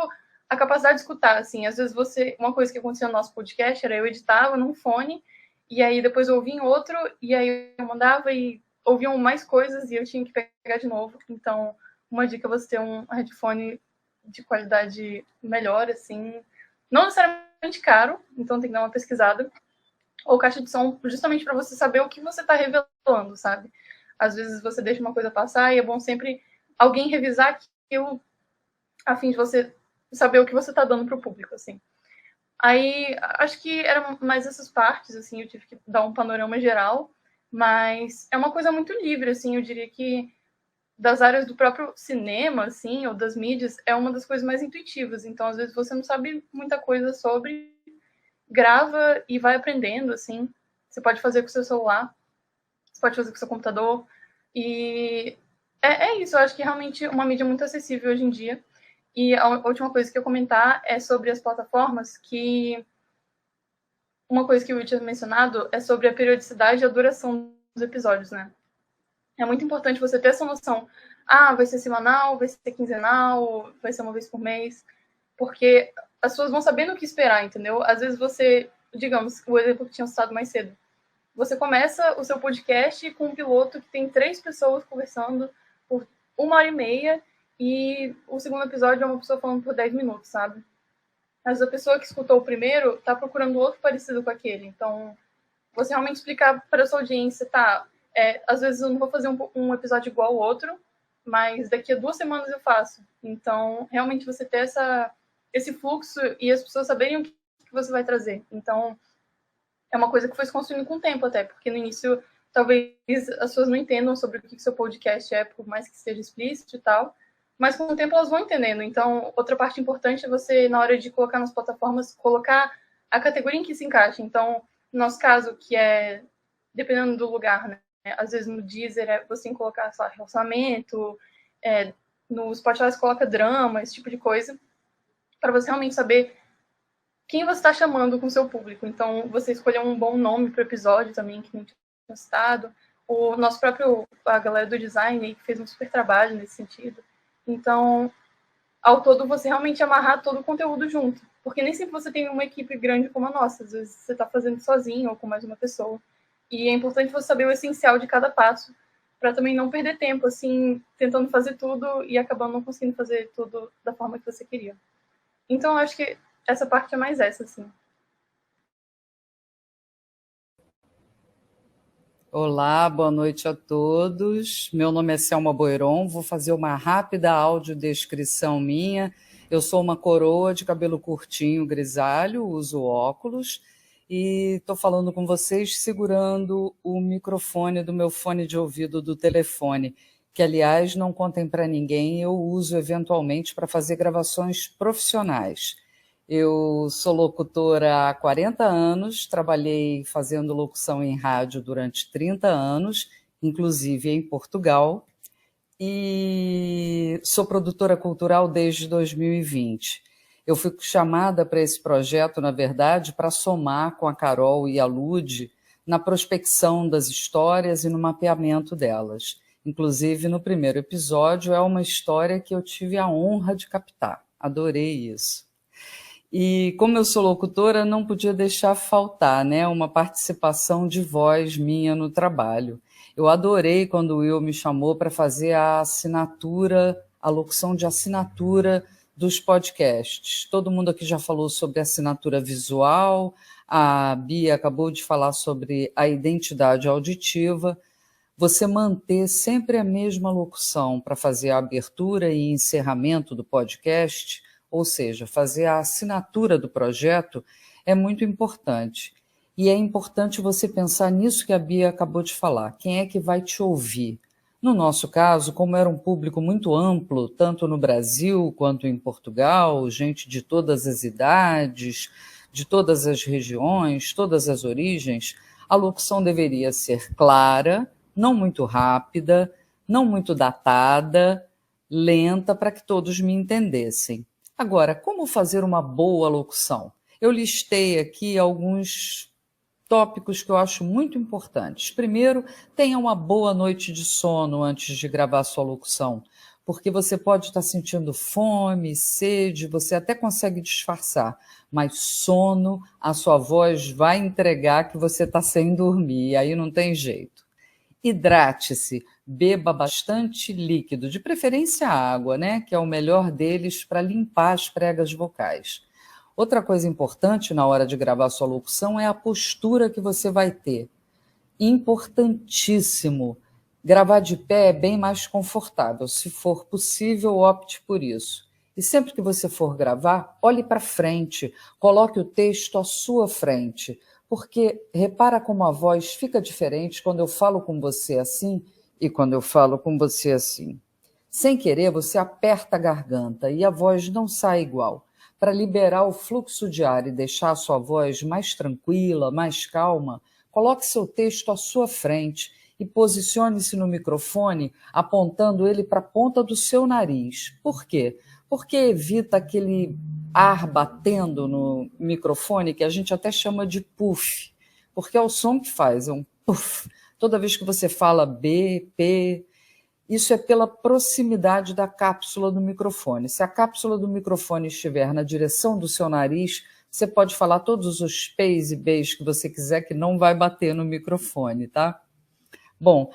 a capacidade de escutar, assim. Às vezes uma coisa que acontecia no nosso podcast era eu editava num fone, e aí depois eu ouvia em outro, e aí eu mandava e ouviam mais coisas, e eu tinha que pegar de novo. Então, uma dica é você ter um headphone de qualidade melhor, assim. Não necessariamente caro, então tem que dar uma pesquisada. Ou caixa de som, justamente para você saber o que você está revelando, sabe? Às vezes você deixa uma coisa passar e é bom sempre alguém revisar aquilo a fim de você saber o que você está dando para o público, assim. Aí, acho que eram mais essas partes, assim, eu tive que dar um panorama geral, mas é uma coisa muito livre, assim, eu diria que das áreas do próprio cinema, assim, ou das mídias, é uma das coisas mais intuitivas. Então, às vezes, você não sabe muita coisa sobre, grava e vai aprendendo, assim. Você pode fazer com o seu celular, você pode fazer com o seu computador. E é isso, eu acho que realmente uma mídia muito acessível hoje em dia. E a última coisa que eu comentar é sobre as plataformas, que uma coisa que eu tinha mencionado é sobre a periodicidade e a duração dos episódios, né? É muito importante você ter essa noção. Ah, vai ser semanal, vai ser quinzenal, vai ser uma vez por mês. Porque as pessoas vão sabendo o que esperar, entendeu? Às vezes você, digamos, o exemplo que tinha citado mais cedo. Você começa o seu podcast com um piloto que tem 3 pessoas conversando por 1h30 e o segundo episódio é uma pessoa falando por 10 minutos, sabe? Mas a pessoa que escutou o primeiro está procurando outro parecido com aquele. Então, você realmente explicar para a sua audiência, tá, às vezes eu não vou fazer um episódio igual ao outro, mas daqui a 2 semanas eu faço. Então, realmente você ter esse fluxo e as pessoas saberem o que você vai trazer. Então, é uma coisa que foi se construindo com o tempo até, porque no início talvez as pessoas não entendam sobre o que seu podcast é, por mais que seja explícito e tal, mas com o tempo elas vão entendendo. Então, outra parte importante é você, na hora de colocar nas plataformas, colocar a categoria em que se encaixa. Então, no nosso caso, que é, dependendo do lugar, né? Às vezes no Deezer você tem que colocar, sei lá, relacionamento, no Spotify você coloca drama, esse tipo de coisa, para você realmente saber quem você está chamando com o seu público. Então, você escolher um bom nome para o episódio também, que nem tinha citado. O nosso próprio, a galera do design, que fez um super trabalho nesse sentido. Então, ao todo, você realmente amarrar todo o conteúdo junto. Porque nem sempre você tem uma equipe grande como a nossa. Às vezes você está fazendo sozinho ou com mais uma pessoa. E é importante você saber o essencial de cada passo, para também não perder tempo, assim, tentando fazer tudo e acabando não conseguindo fazer tudo da forma que você queria. Então, eu acho que essa parte é mais essa, assim. Olá, boa noite a todos. Meu nome é Selma Boiron, vou fazer uma rápida audiodescrição minha. Eu sou uma coroa de cabelo curtinho, grisalho, uso óculos e estou falando com vocês segurando o microfone do meu fone de ouvido do telefone, que, aliás, não contem para ninguém, eu uso eventualmente para fazer gravações profissionais. Eu sou locutora há 40 anos, trabalhei fazendo locução em rádio durante 30 anos, inclusive em Portugal, e sou produtora cultural desde 2020. Eu fui chamada para esse projeto, na verdade, para somar com a Carol e a Lude na prospecção das histórias e no mapeamento delas. Inclusive, no primeiro episódio, é uma história que eu tive a honra de captar. Adorei isso. E como eu sou locutora, não podia deixar faltar, né, uma participação de voz minha no trabalho. Eu adorei quando o Will me chamou para fazer a assinatura, a locução de assinatura dos podcasts. Todo mundo aqui já falou sobre assinatura visual, a Bia acabou de falar sobre a identidade auditiva. Você manter sempre a mesma locução para fazer a abertura e encerramento do podcast, ou seja, fazer a assinatura do projeto, é muito importante. E é importante você pensar nisso que a Bia acabou de falar. Quem é que vai te ouvir? No nosso caso, como era um público muito amplo, tanto no Brasil quanto em Portugal, gente de todas as idades, de todas as regiões, todas as origens, a locução deveria ser clara, não muito rápida, não muito datada, lenta, para que todos me entendessem. Agora, como fazer uma boa locução? Eu listei aqui alguns tópicos que eu acho muito importantes. Primeiro, tenha uma boa noite de sono antes de gravar sua locução, porque você pode estar sentindo fome, sede, você até consegue disfarçar, mas sono, a sua voz vai entregar que você está sem dormir, e aí não tem jeito. Hidrate-se, beba bastante líquido, de preferência água, né? Que é o melhor deles para limpar as pregas vocais. Outra coisa importante na hora de gravar sua locução é a postura que você vai ter. Importantíssimo. Gravar de pé é bem mais confortável. Se for possível, opte por isso. E sempre que você for gravar, olhe para frente, coloque o texto à sua frente, porque repara como a voz fica diferente quando eu falo com você assim e quando eu falo com você assim. Sem querer, você aperta a garganta e a voz não sai igual. Para liberar o fluxo de ar e deixar a sua voz mais tranquila, mais calma, coloque seu texto à sua frente e posicione-se no microfone apontando ele para a ponta do seu nariz. Por quê? Porque evita aquele ar batendo no microfone que a gente até chama de puff, porque é o som que faz, é um puff. Toda vez que você fala B, P, isso é pela proximidade da cápsula do microfone. Se a cápsula do microfone estiver na direção do seu nariz, você pode falar todos os P's e B's que você quiser, que não vai bater no microfone, tá? Bom,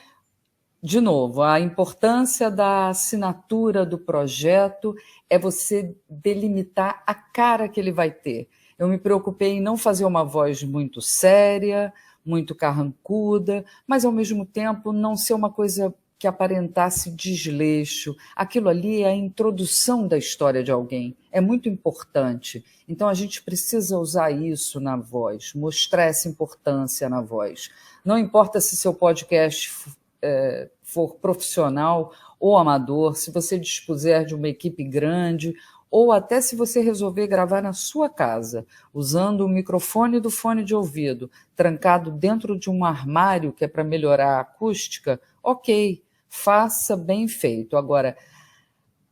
de novo, a importância da assinatura do projeto é você delimitar a cara que ele vai ter. Eu me preocupei em não fazer uma voz muito séria, muito carrancuda, mas ao mesmo tempo não ser uma coisa que aparentasse desleixo. Aquilo ali é a introdução da história de alguém, é muito importante. Então a gente precisa usar isso na voz, mostrar essa importância na voz. Não importa se seu podcast for profissional ou amador, se você dispuser de uma equipe grande, ou até se você resolver gravar na sua casa, usando o microfone do fone de ouvido, trancado dentro de um armário que é para melhorar a acústica, ok, faça bem feito. Agora,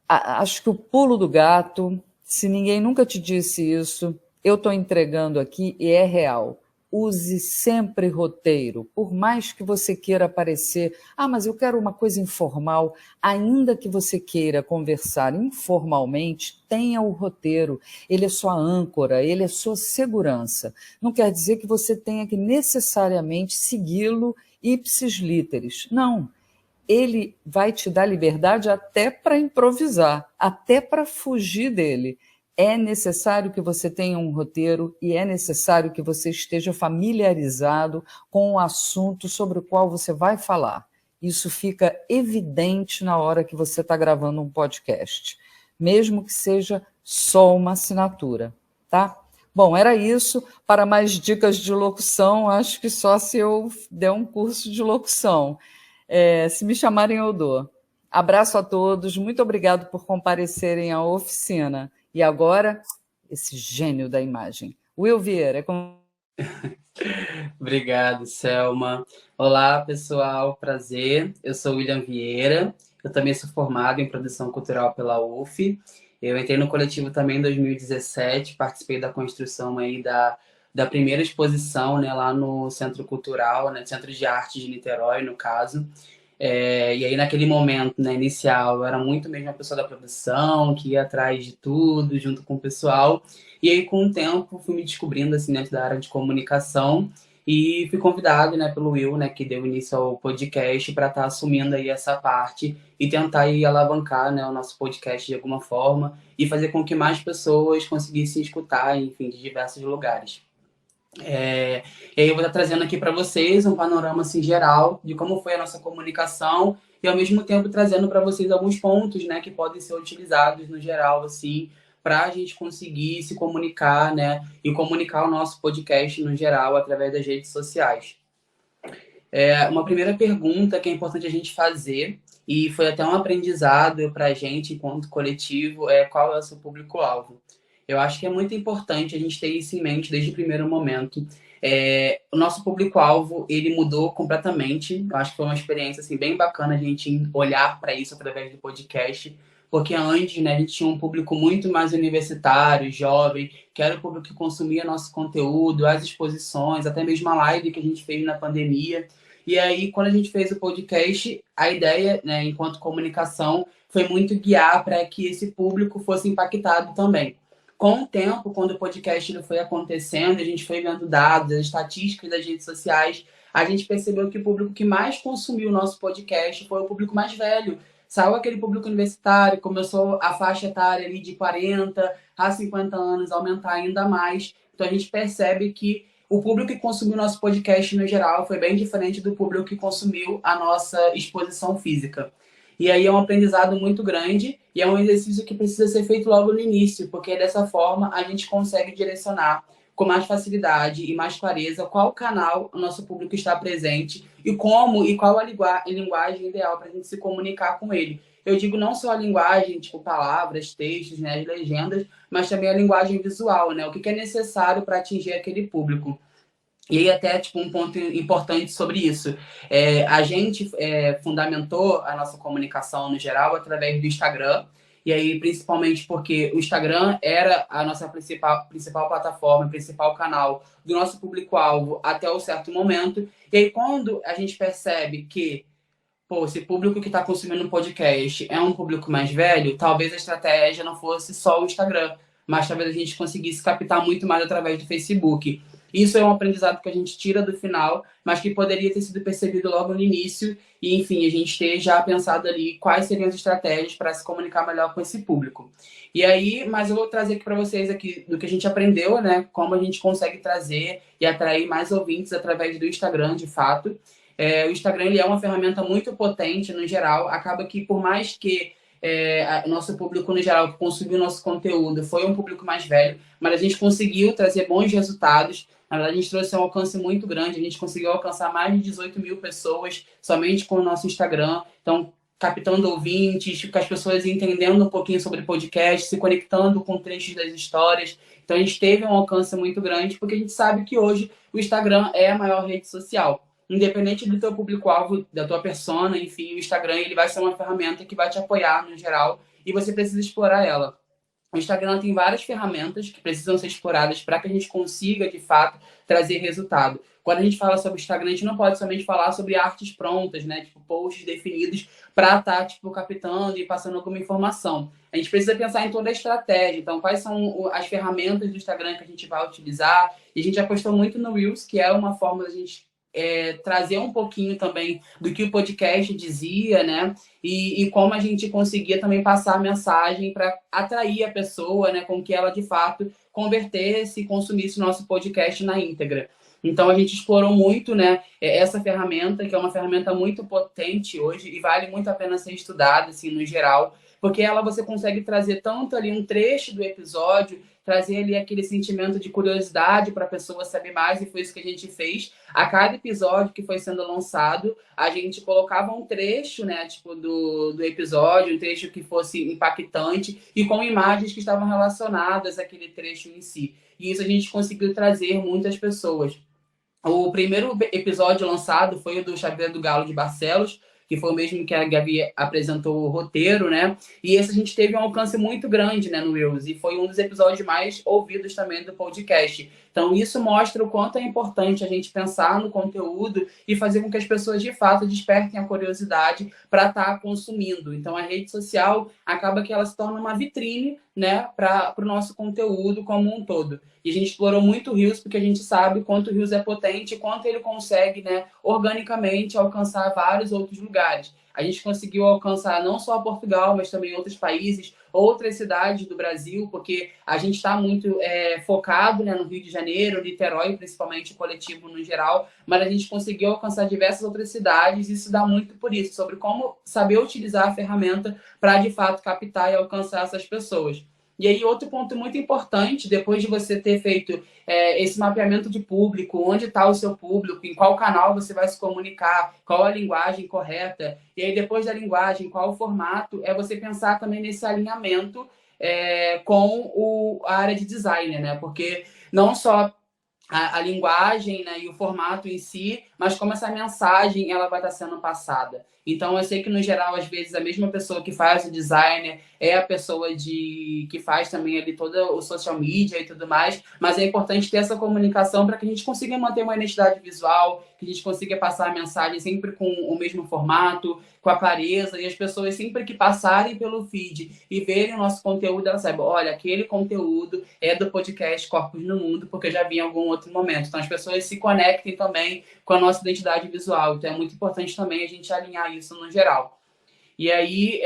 acho que o pulo do gato, se ninguém nunca te disse isso, eu estou entregando aqui e é real. Use sempre roteiro, por mais que você queira aparecer, mas eu quero uma coisa informal, ainda que você queira conversar informalmente, tenha o roteiro, ele é sua âncora, ele é sua segurança. Não quer dizer que você tenha que necessariamente segui-lo ipsis literis, não. Ele vai te dar liberdade até para improvisar, até para fugir dele. É necessário que você tenha um roteiro e é necessário que você esteja familiarizado com o assunto sobre o qual você vai falar. Isso fica evidente na hora que você está gravando um podcast, mesmo que seja só uma assinatura, tá? Bom, era isso. Para mais dicas de locução, acho que só se eu der um curso de locução. Se me chamarem, eu dou. Abraço a todos, muito obrigado por comparecerem à oficina. E agora, esse gênio da imagem. Will Vieira, é com... Obrigado, Selma. Olá, pessoal, prazer. Eu sou William Vieira, eu também sou formado em produção cultural pela UF. Eu entrei no coletivo também em 2017, participei da construção aí da primeira exposição, né, lá no Centro Cultural, né, Centro de Arte de Niterói, no caso. E aí, naquele momento, né, inicial, eu era muito mesmo a pessoa da produção, que ia atrás de tudo, junto com o pessoal. E aí, com o tempo, fui me descobrindo, assim, dentro da área de comunicação. E fui convidado, né, pelo Will, né, que deu início ao podcast, para estar assumindo aí essa parte e tentar aí alavancar, né, o nosso podcast de alguma forma e fazer com que mais pessoas conseguissem escutar, enfim, de diversos lugares. E aí eu vou estar trazendo aqui para vocês um panorama assim, geral de como foi a nossa comunicação e ao mesmo tempo trazendo para vocês alguns pontos, né, que podem ser utilizados no geral assim, para a gente conseguir se comunicar, né, e comunicar o nosso podcast no geral através das redes sociais. Uma primeira pergunta que é importante a gente fazer, e foi até um aprendizado para a gente enquanto coletivo, é qual é o seu público-alvo. Eu acho que é muito importante a gente ter isso em mente desde o primeiro momento. O nosso público-alvo, ele mudou completamente. Eu acho que foi uma experiência assim, bem bacana a gente olhar para isso através do podcast, porque antes, né, a gente tinha um público muito mais universitário, jovem, que era o público que consumia nosso conteúdo, as exposições, até mesmo a live que a gente fez na pandemia. E aí, quando a gente fez o podcast, a ideia, né, enquanto comunicação, foi muito guiar para que esse público fosse impactado também. Com o tempo, quando o podcast foi acontecendo, a gente foi vendo dados, as estatísticas das redes sociais, a gente percebeu que o público que mais consumiu o nosso podcast foi o público mais velho. Saiu aquele público universitário, começou a faixa etária ali de 40 a 50 anos aumentar ainda mais. Então a gente percebe que o público que consumiu nosso podcast no geral foi bem diferente do público que consumiu a nossa exposição física. E aí é um aprendizado muito grande e é um exercício que precisa ser feito logo no início, porque dessa forma a gente consegue direcionar com mais facilidade e mais clareza qual canal o nosso público está presente e como e qual a linguagem ideal para a gente se comunicar com ele. Eu digo não só a linguagem, tipo palavras, textos, né, as legendas, mas também a linguagem visual, né? O que é necessário para atingir aquele público. E aí até tipo, um ponto importante sobre isso. A gente fundamentou a nossa comunicação no geral através do Instagram. E aí, principalmente porque o Instagram era a nossa principal plataforma, principal canal do nosso público-alvo até um certo momento. E aí, quando a gente percebe que esse público que está consumindo um podcast é um público mais velho, talvez a estratégia não fosse só o Instagram, mas talvez a gente conseguisse captar muito mais através do Facebook. Isso é um aprendizado que a gente tira do final, mas que poderia ter sido percebido logo no início e, enfim, a gente ter já pensado ali quais seriam as estratégias para se comunicar melhor com esse público. E aí, mas eu vou trazer aqui para vocês aqui do que a gente aprendeu, né? Como a gente consegue trazer e atrair mais ouvintes através do Instagram, de fato. O Instagram ele é uma ferramenta muito potente no geral. Acaba que, por mais que nosso público no geral que consumiu nosso conteúdo foi um público mais velho, mas a gente conseguiu trazer bons resultados. Na verdade, a gente trouxe um alcance muito grande. A gente conseguiu alcançar mais de 18 mil pessoas somente com o nosso Instagram. Então, captando ouvintes, com as pessoas entendendo um pouquinho sobre podcast, se conectando com trechos das histórias. Então, a gente teve um alcance muito grande, porque a gente sabe que hoje o Instagram é a maior rede social. Independente do teu público-alvo, da tua persona, enfim, o Instagram ele vai ser uma ferramenta que vai te apoiar no geral e você precisa explorar ela. O Instagram tem várias ferramentas que precisam ser exploradas para que a gente consiga, de fato, trazer resultado. Quando a gente fala sobre o Instagram, a gente não pode somente falar sobre artes prontas, né? Tipo, posts definidos para estar, captando e passando alguma informação. A gente precisa pensar em toda a estratégia. Então, quais são as ferramentas do Instagram que a gente vai utilizar? E a gente apostou muito no Reels, que é uma forma da gente trazer um pouquinho também do que o podcast dizia, né? E como a gente conseguia também passar a mensagem para atrair a pessoa, né? Com que ela, de fato, convertesse e consumisse o nosso podcast na íntegra. Então, a gente explorou muito, né, essa ferramenta, que é uma ferramenta muito potente hoje e vale muito a pena ser estudada, assim, no geral, porque você consegue trazer tanto ali um trecho do episódio, trazer ali aquele sentimento de curiosidade para a pessoa saber mais, e foi isso que a gente fez. A cada episódio que foi sendo lançado, a gente colocava um trecho, né, do episódio, um trecho que fosse impactante e com imagens que estavam relacionadas àquele trecho em si. E isso a gente conseguiu trazer muitas pessoas. O primeiro episódio lançado foi o do Xavier do Galo de Barcelos, que foi o mesmo que a Gabi apresentou o roteiro, né? E esse a gente teve um alcance muito grande, né, no Reels, e foi um dos episódios mais ouvidos também do podcast. Então, isso mostra o quanto é importante a gente pensar no conteúdo e fazer com que as pessoas, de fato, despertem a curiosidade para estar consumindo. Então, a rede social acaba que ela se torna uma vitrine, né, para o nosso conteúdo como um todo. E a gente explorou muito o Reels, porque a gente sabe quanto o Reels é potente, quanto ele consegue, né, organicamente alcançar vários outros lugares. A gente conseguiu alcançar não só Portugal, mas também outros países, outras cidades do Brasil, porque a gente está muito focado, né, no Rio de Janeiro, Niterói, principalmente o coletivo no geral, mas a gente conseguiu alcançar diversas outras cidades, e isso dá muito por isso, sobre como saber utilizar a ferramenta para, de fato, captar e alcançar essas pessoas. E aí, outro ponto muito importante, depois de você ter feito esse mapeamento de público, onde está o seu público, em qual canal você vai se comunicar, qual a linguagem correta, e aí depois da linguagem, qual o formato, é você pensar também nesse alinhamento com a área de design, né? Porque não só a linguagem, né, e o formato em si, mas como essa mensagem ela vai estar sendo passada. Então, eu sei que, no geral, às vezes, a mesma pessoa que faz o designer é a pessoa que faz também ali todo o social media e tudo mais, mas é importante ter essa comunicação para que a gente consiga manter uma identidade visual, que a gente consiga passar a mensagem sempre com o mesmo formato, com a clareza, e as pessoas sempre que passarem pelo feed e verem o nosso conteúdo, elas saibam, olha, aquele conteúdo é do podcast Corpos no Mundo, porque eu já vi em algum outro momento. Então as pessoas se conectem também com a nossa identidade visual. Então é muito importante também a gente alinhar isso no geral. E aí,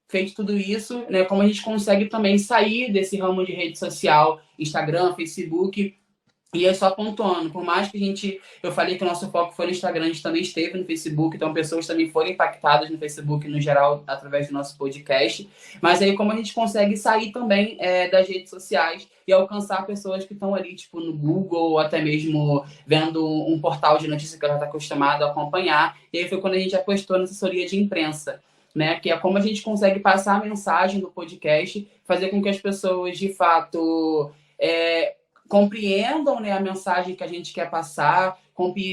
feito tudo isso, né, como a gente consegue também sair desse ramo de rede social, Instagram, Facebook. E aí, só pontuando, por mais que eu falei que o nosso foco foi no Instagram, a gente também esteve no Facebook, então pessoas também foram impactadas no Facebook no geral, através do nosso podcast. Mas aí, como a gente consegue sair também das redes sociais e alcançar pessoas que estão ali, tipo, no Google, ou até mesmo vendo um portal de notícias que ela está acostumada a acompanhar. E aí foi quando a gente apostou na assessoria de imprensa, né? Que é como a gente consegue passar a mensagem do podcast, fazer com que as pessoas, de fato, compreendam, né, a mensagem que a gente quer passar,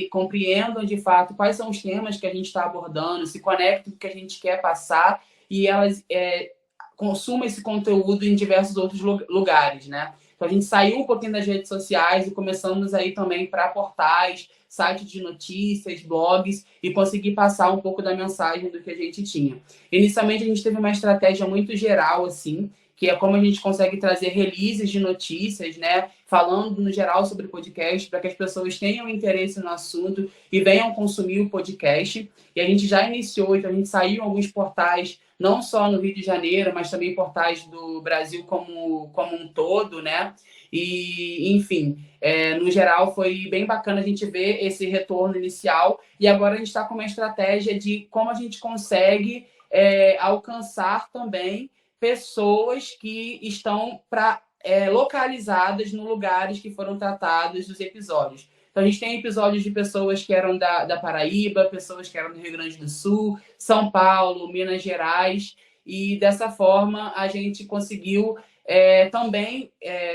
compreendam de fato quais são os temas que a gente está abordando, se conectem com o que a gente quer passar e elas consumam esse conteúdo em diversos outros lugares, né? Então a gente saiu um pouquinho das redes sociais e começamos aí também para portais, sites de notícias, blogs e conseguir passar um pouco da mensagem do que a gente tinha. Inicialmente a gente teve uma estratégia muito geral, assim, que é como a gente consegue trazer releases de notícias, né, falando no geral sobre o podcast, para que as pessoas tenham interesse no assunto e venham consumir o podcast. E a gente já iniciou, então a gente saiu em alguns portais, não só no Rio de Janeiro, mas também portais do Brasil como um todo, né? E, enfim, no geral foi bem bacana a gente ver esse retorno inicial. E agora a gente está com uma estratégia de como a gente consegue alcançar também pessoas que estão localizadas nos lugares que foram tratados dos episódios. Então, a gente tem episódios de pessoas que eram da Paraíba, pessoas que eram do Rio Grande do Sul, São Paulo, Minas Gerais, e dessa forma a gente conseguiu também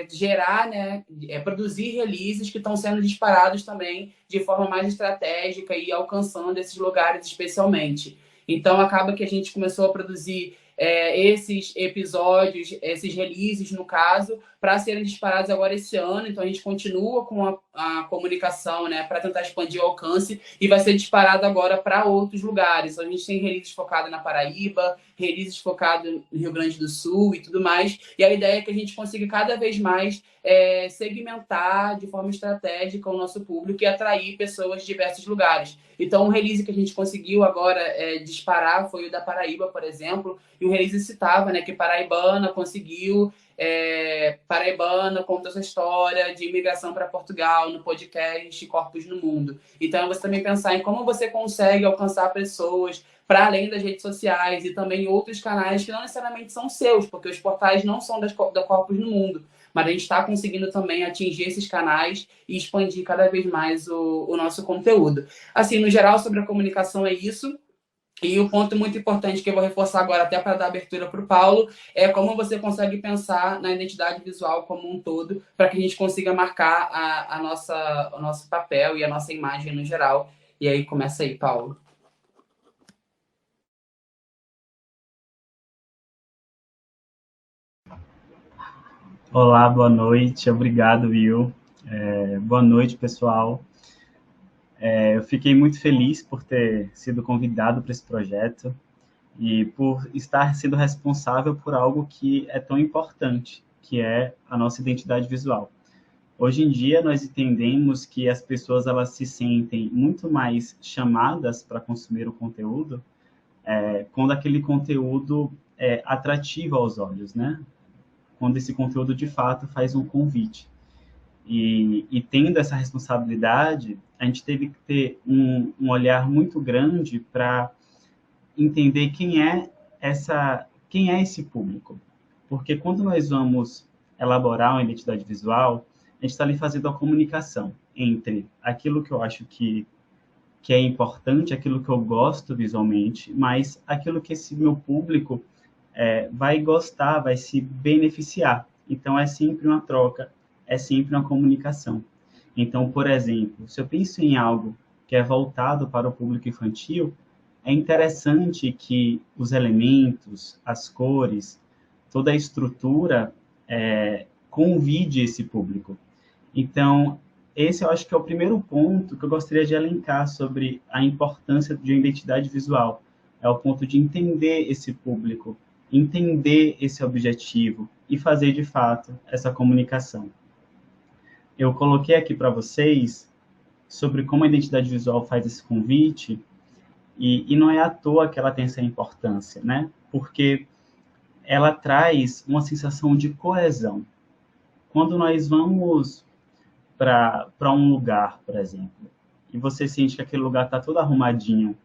gerar, né, produzir releases que estão sendo disparados também de forma mais estratégica e alcançando esses lugares especialmente. Então, acaba que a gente começou a produzir esses episódios, esses releases, no caso, para serem disparados agora esse ano. Então, a gente continua com a comunicação, né, para tentar expandir o alcance e vai ser disparado agora para outros lugares. Então, a gente tem releases focados na Paraíba, releases focados no Rio Grande do Sul e tudo mais. E a ideia é que a gente consiga cada vez mais segmentar de forma estratégica o nosso público e atrair pessoas de diversos lugares. Então, um release que a gente conseguiu agora disparar foi o da Paraíba, por exemplo, e o release citava, né, que Paraibana conseguiu, Paraibana conta essa história de imigração para Portugal no podcast Corpos no Mundo. Então, você também pensar em como você consegue alcançar pessoas para além das redes sociais e também outros canais que não necessariamente são seus, porque os portais não são da Corpos no Mundo, mas a gente está conseguindo também atingir esses canais e expandir cada vez mais o nosso conteúdo. Assim, no geral, sobre a comunicação é isso. E o ponto muito importante que eu vou reforçar agora, até para dar abertura para o Paulo, é como você consegue pensar na identidade visual como um todo, para que a gente consiga marcar o nosso papel e a nossa imagem no geral. E aí, começa aí, Paulo. Olá, boa noite. Obrigado, Will. Boa noite, pessoal. Eu fiquei muito feliz por ter sido convidado para esse projeto e por estar sendo responsável por algo que é tão importante, que é a nossa identidade visual. Hoje em dia, nós entendemos que as pessoas elas se sentem muito mais chamadas para consumir o conteúdo quando aquele conteúdo é atrativo aos olhos, né? Quando esse conteúdo, de fato, faz um convite. E tendo essa responsabilidade, a gente teve que ter um olhar muito grande para entender quem é esse público. Porque quando nós vamos elaborar uma identidade visual, a gente está ali fazendo a comunicação entre aquilo que eu acho que é importante, aquilo que eu gosto visualmente, mas aquilo que esse meu público vai gostar, vai se beneficiar. Então, é sempre uma troca, é sempre uma comunicação. Então, por exemplo, se eu penso em algo que é voltado para o público infantil, é interessante que os elementos, as cores, toda a estrutura convide esse público. Então, esse eu acho que é o primeiro ponto que eu gostaria de elencar sobre a importância de uma identidade visual. É o ponto de entender esse público, entender esse objetivo e fazer, de fato, essa comunicação. Eu coloquei aqui para vocês sobre como a identidade visual faz esse convite, e não é à toa que ela tem essa importância, né? Porque ela traz uma sensação de coesão. Quando nós vamos para um lugar, por exemplo, e você sente que aquele lugar está todo arrumadinho,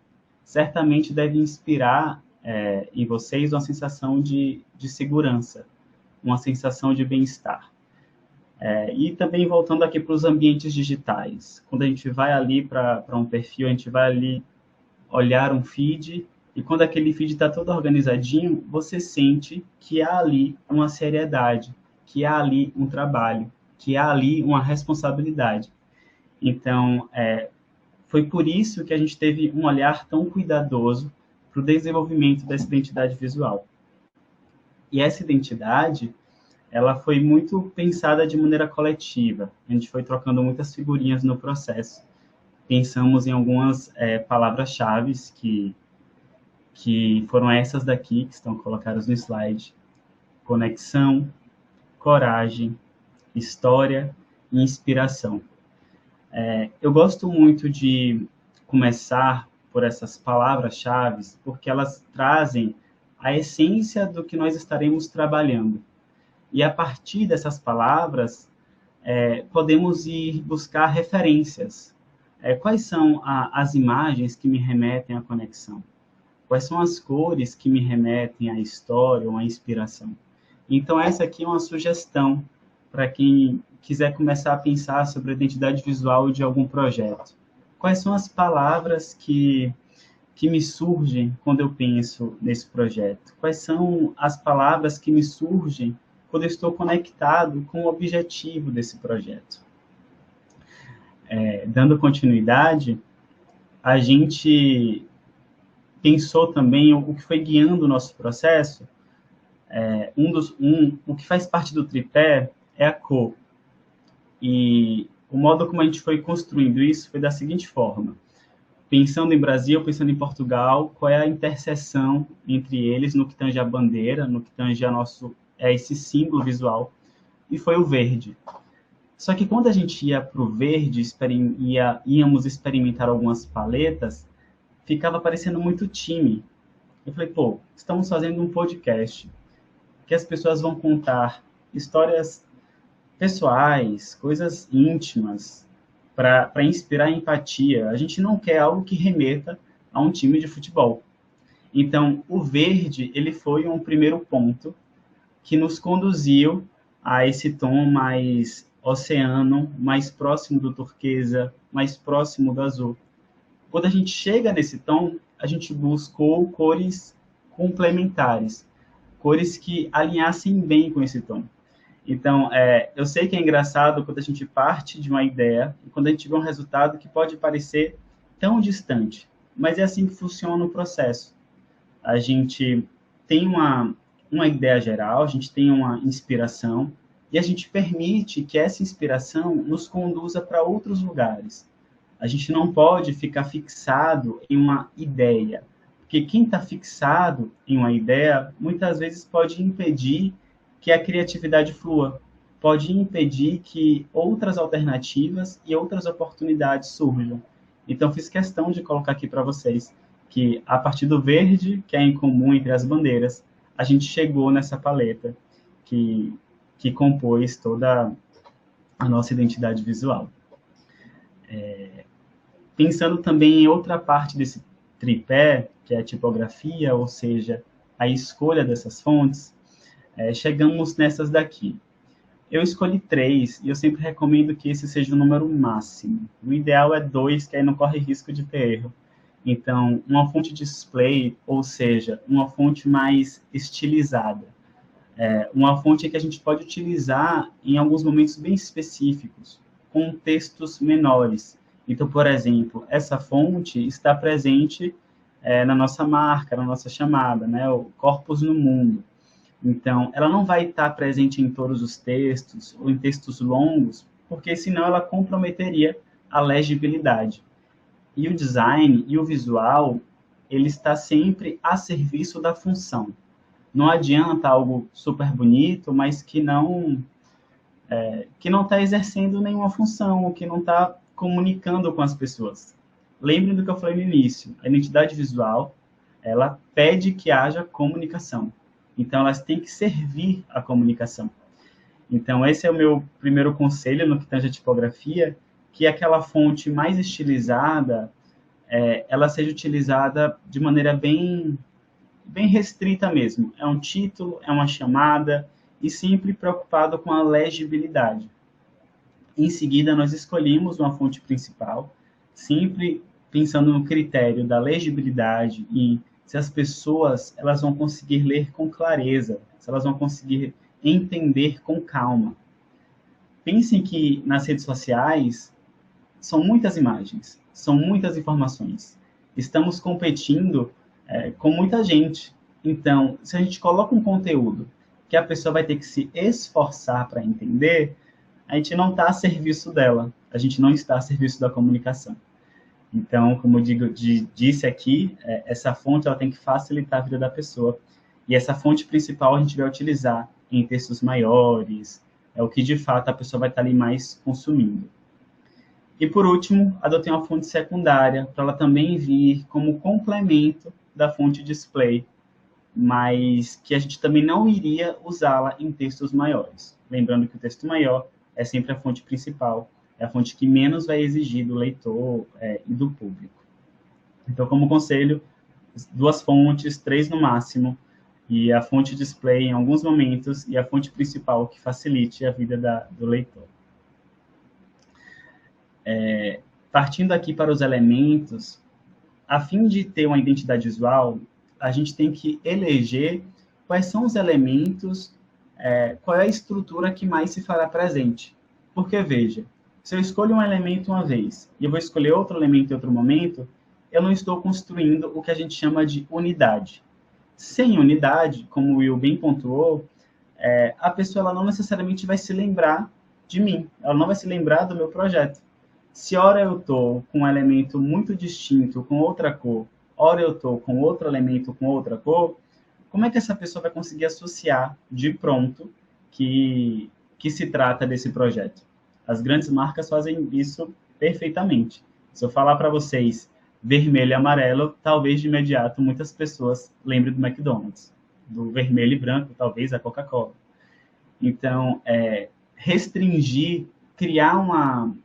certamente deve inspirar em vocês uma sensação de segurança, uma sensação de bem-estar. E também voltando aqui para os ambientes digitais, quando a gente vai ali para um perfil, a gente vai ali olhar um feed, e quando aquele feed está todo organizadinho, você sente que há ali uma seriedade, que há ali um trabalho, que há ali uma responsabilidade. Então, foi por isso que a gente teve um olhar tão cuidadoso para o desenvolvimento dessa identidade visual. E essa identidade, ela foi muito pensada de maneira coletiva. A gente foi trocando muitas figurinhas no processo. Pensamos em algumas palavras-chave que foram essas daqui, que estão colocadas no slide. Conexão, coragem, história e inspiração. Eu gosto muito de começar por essas palavras-chave, porque elas trazem a essência do que nós estaremos trabalhando. E a partir dessas palavras, podemos ir buscar referências. Quais são as imagens que me remetem à conexão? Quais são as cores que me remetem à história ou à inspiração? Então, essa aqui é uma sugestão para quem quiser começar a pensar sobre a identidade visual de algum projeto. Quais são as palavras que me surgem quando eu penso nesse projeto? Quais são as palavras que me surgem quando eu estou conectado com o objetivo desse projeto? Dando continuidade, a gente pensou também o que foi guiando o nosso processo. O que faz parte do tripé é a cor. E o modo como a gente foi construindo isso foi da seguinte forma. Pensando em Brasil, pensando em Portugal, qual é a interseção entre eles no que tange a bandeira, no que tange esse símbolo visual, e foi o verde. Só que quando a gente ia para o verde, íamos experimentar algumas paletas, ficava parecendo muito time. Eu falei, estamos fazendo um podcast, que as pessoas vão contar histórias pessoais, coisas íntimas, para inspirar empatia. A gente não quer algo que remeta a um time de futebol. Então, o verde, ele foi um primeiro ponto que nos conduziu a esse tom mais oceano, mais próximo do turquesa, mais próximo do azul. Quando a gente chega nesse tom, a gente buscou cores complementares, cores que alinhassem bem com esse tom. Então, eu sei que é engraçado quando a gente parte de uma ideia e quando a gente vê um resultado que pode parecer tão distante, mas é assim que funciona o processo. A gente tem uma ideia geral, a gente tem uma inspiração e a gente permite que essa inspiração nos conduza para outros lugares. A gente não pode ficar fixado em uma ideia, porque quem está fixado em uma ideia, muitas vezes pode impedir que a criatividade flua, pode impedir que outras alternativas e outras oportunidades surjam. Então, fiz questão de colocar aqui para vocês que, a partir do verde, que é em comum entre as bandeiras, a gente chegou nessa paleta que compôs toda a nossa identidade visual. Pensando também em outra parte desse tripé, que é a tipografia, ou seja, a escolha dessas fontes, chegamos nessas daqui. Eu escolhi 3, e eu sempre recomendo que esse seja o número máximo. O ideal é 2, que aí não corre risco de ter erro. Então, uma fonte display, ou seja, uma fonte mais estilizada. Uma fonte que a gente pode utilizar em alguns momentos bem específicos, com textos menores. Então, por exemplo, essa fonte está presente na nossa marca, na nossa chamada, né? O Corpos no Mundo. Então, ela não vai estar presente em todos os textos, ou em textos longos, porque senão ela comprometeria a legibilidade. E o design e o visual, ele está sempre a serviço da função. Não adianta algo super bonito, mas que não está exercendo nenhuma função, que não está comunicando com as pessoas. Lembrem do que eu falei no início, a identidade visual, ela pede que haja comunicação. Então, elas têm que servir à comunicação. Então, esse é o meu primeiro conselho no que tange a tipografia, que aquela fonte mais estilizada, ela seja utilizada de maneira bem restrita mesmo. É um título, é uma chamada, e sempre preocupado com a legibilidade. Em seguida, nós escolhemos uma fonte principal, sempre pensando no critério da legibilidade e se as pessoas elas vão conseguir ler com clareza, se elas vão conseguir entender com calma. Pensem que nas redes sociais são muitas imagens, são muitas informações. Estamos competindo com muita gente. Então, se a gente coloca um conteúdo que a pessoa vai ter que se esforçar para entender, a gente não está a serviço dela, a gente não está a serviço da comunicação. Então, como eu disse aqui, essa fonte ela tem que facilitar a vida da pessoa. E essa fonte principal a gente vai utilizar em textos maiores, é o que de fato a pessoa vai estar ali mais consumindo. E por último, adotei uma fonte secundária, para ela também vir como complemento da fonte display, mas que a gente também não iria usá-la em textos maiores. Lembrando que o texto maior é sempre a fonte principal, é a fonte que menos vai exigir do leitor e do público. Então, como conselho, 2 fontes, 3 no máximo, e a fonte display em alguns momentos, e a fonte principal que facilite a vida do leitor. Partindo aqui para os elementos, a fim de ter uma identidade visual, a gente tem que eleger quais são os elementos, qual é a estrutura que mais se fará presente. Porque, veja, se eu escolho um elemento uma vez e eu vou escolher outro elemento em outro momento, eu não estou construindo o que a gente chama de unidade. Sem unidade, como o Will bem pontuou, a pessoa ela não necessariamente vai se lembrar de mim, ela não vai se lembrar do meu projeto. Se ora eu estou com um elemento muito distinto, com outra cor, ora eu estou com outro elemento com outra cor, como é que essa pessoa vai conseguir associar de pronto que se trata desse projeto? As grandes marcas fazem isso perfeitamente. Se eu falar para vocês vermelho e amarelo, talvez de imediato muitas pessoas lembrem do McDonald's. Do vermelho e branco, talvez a Coca-Cola. Então, restringir, criar um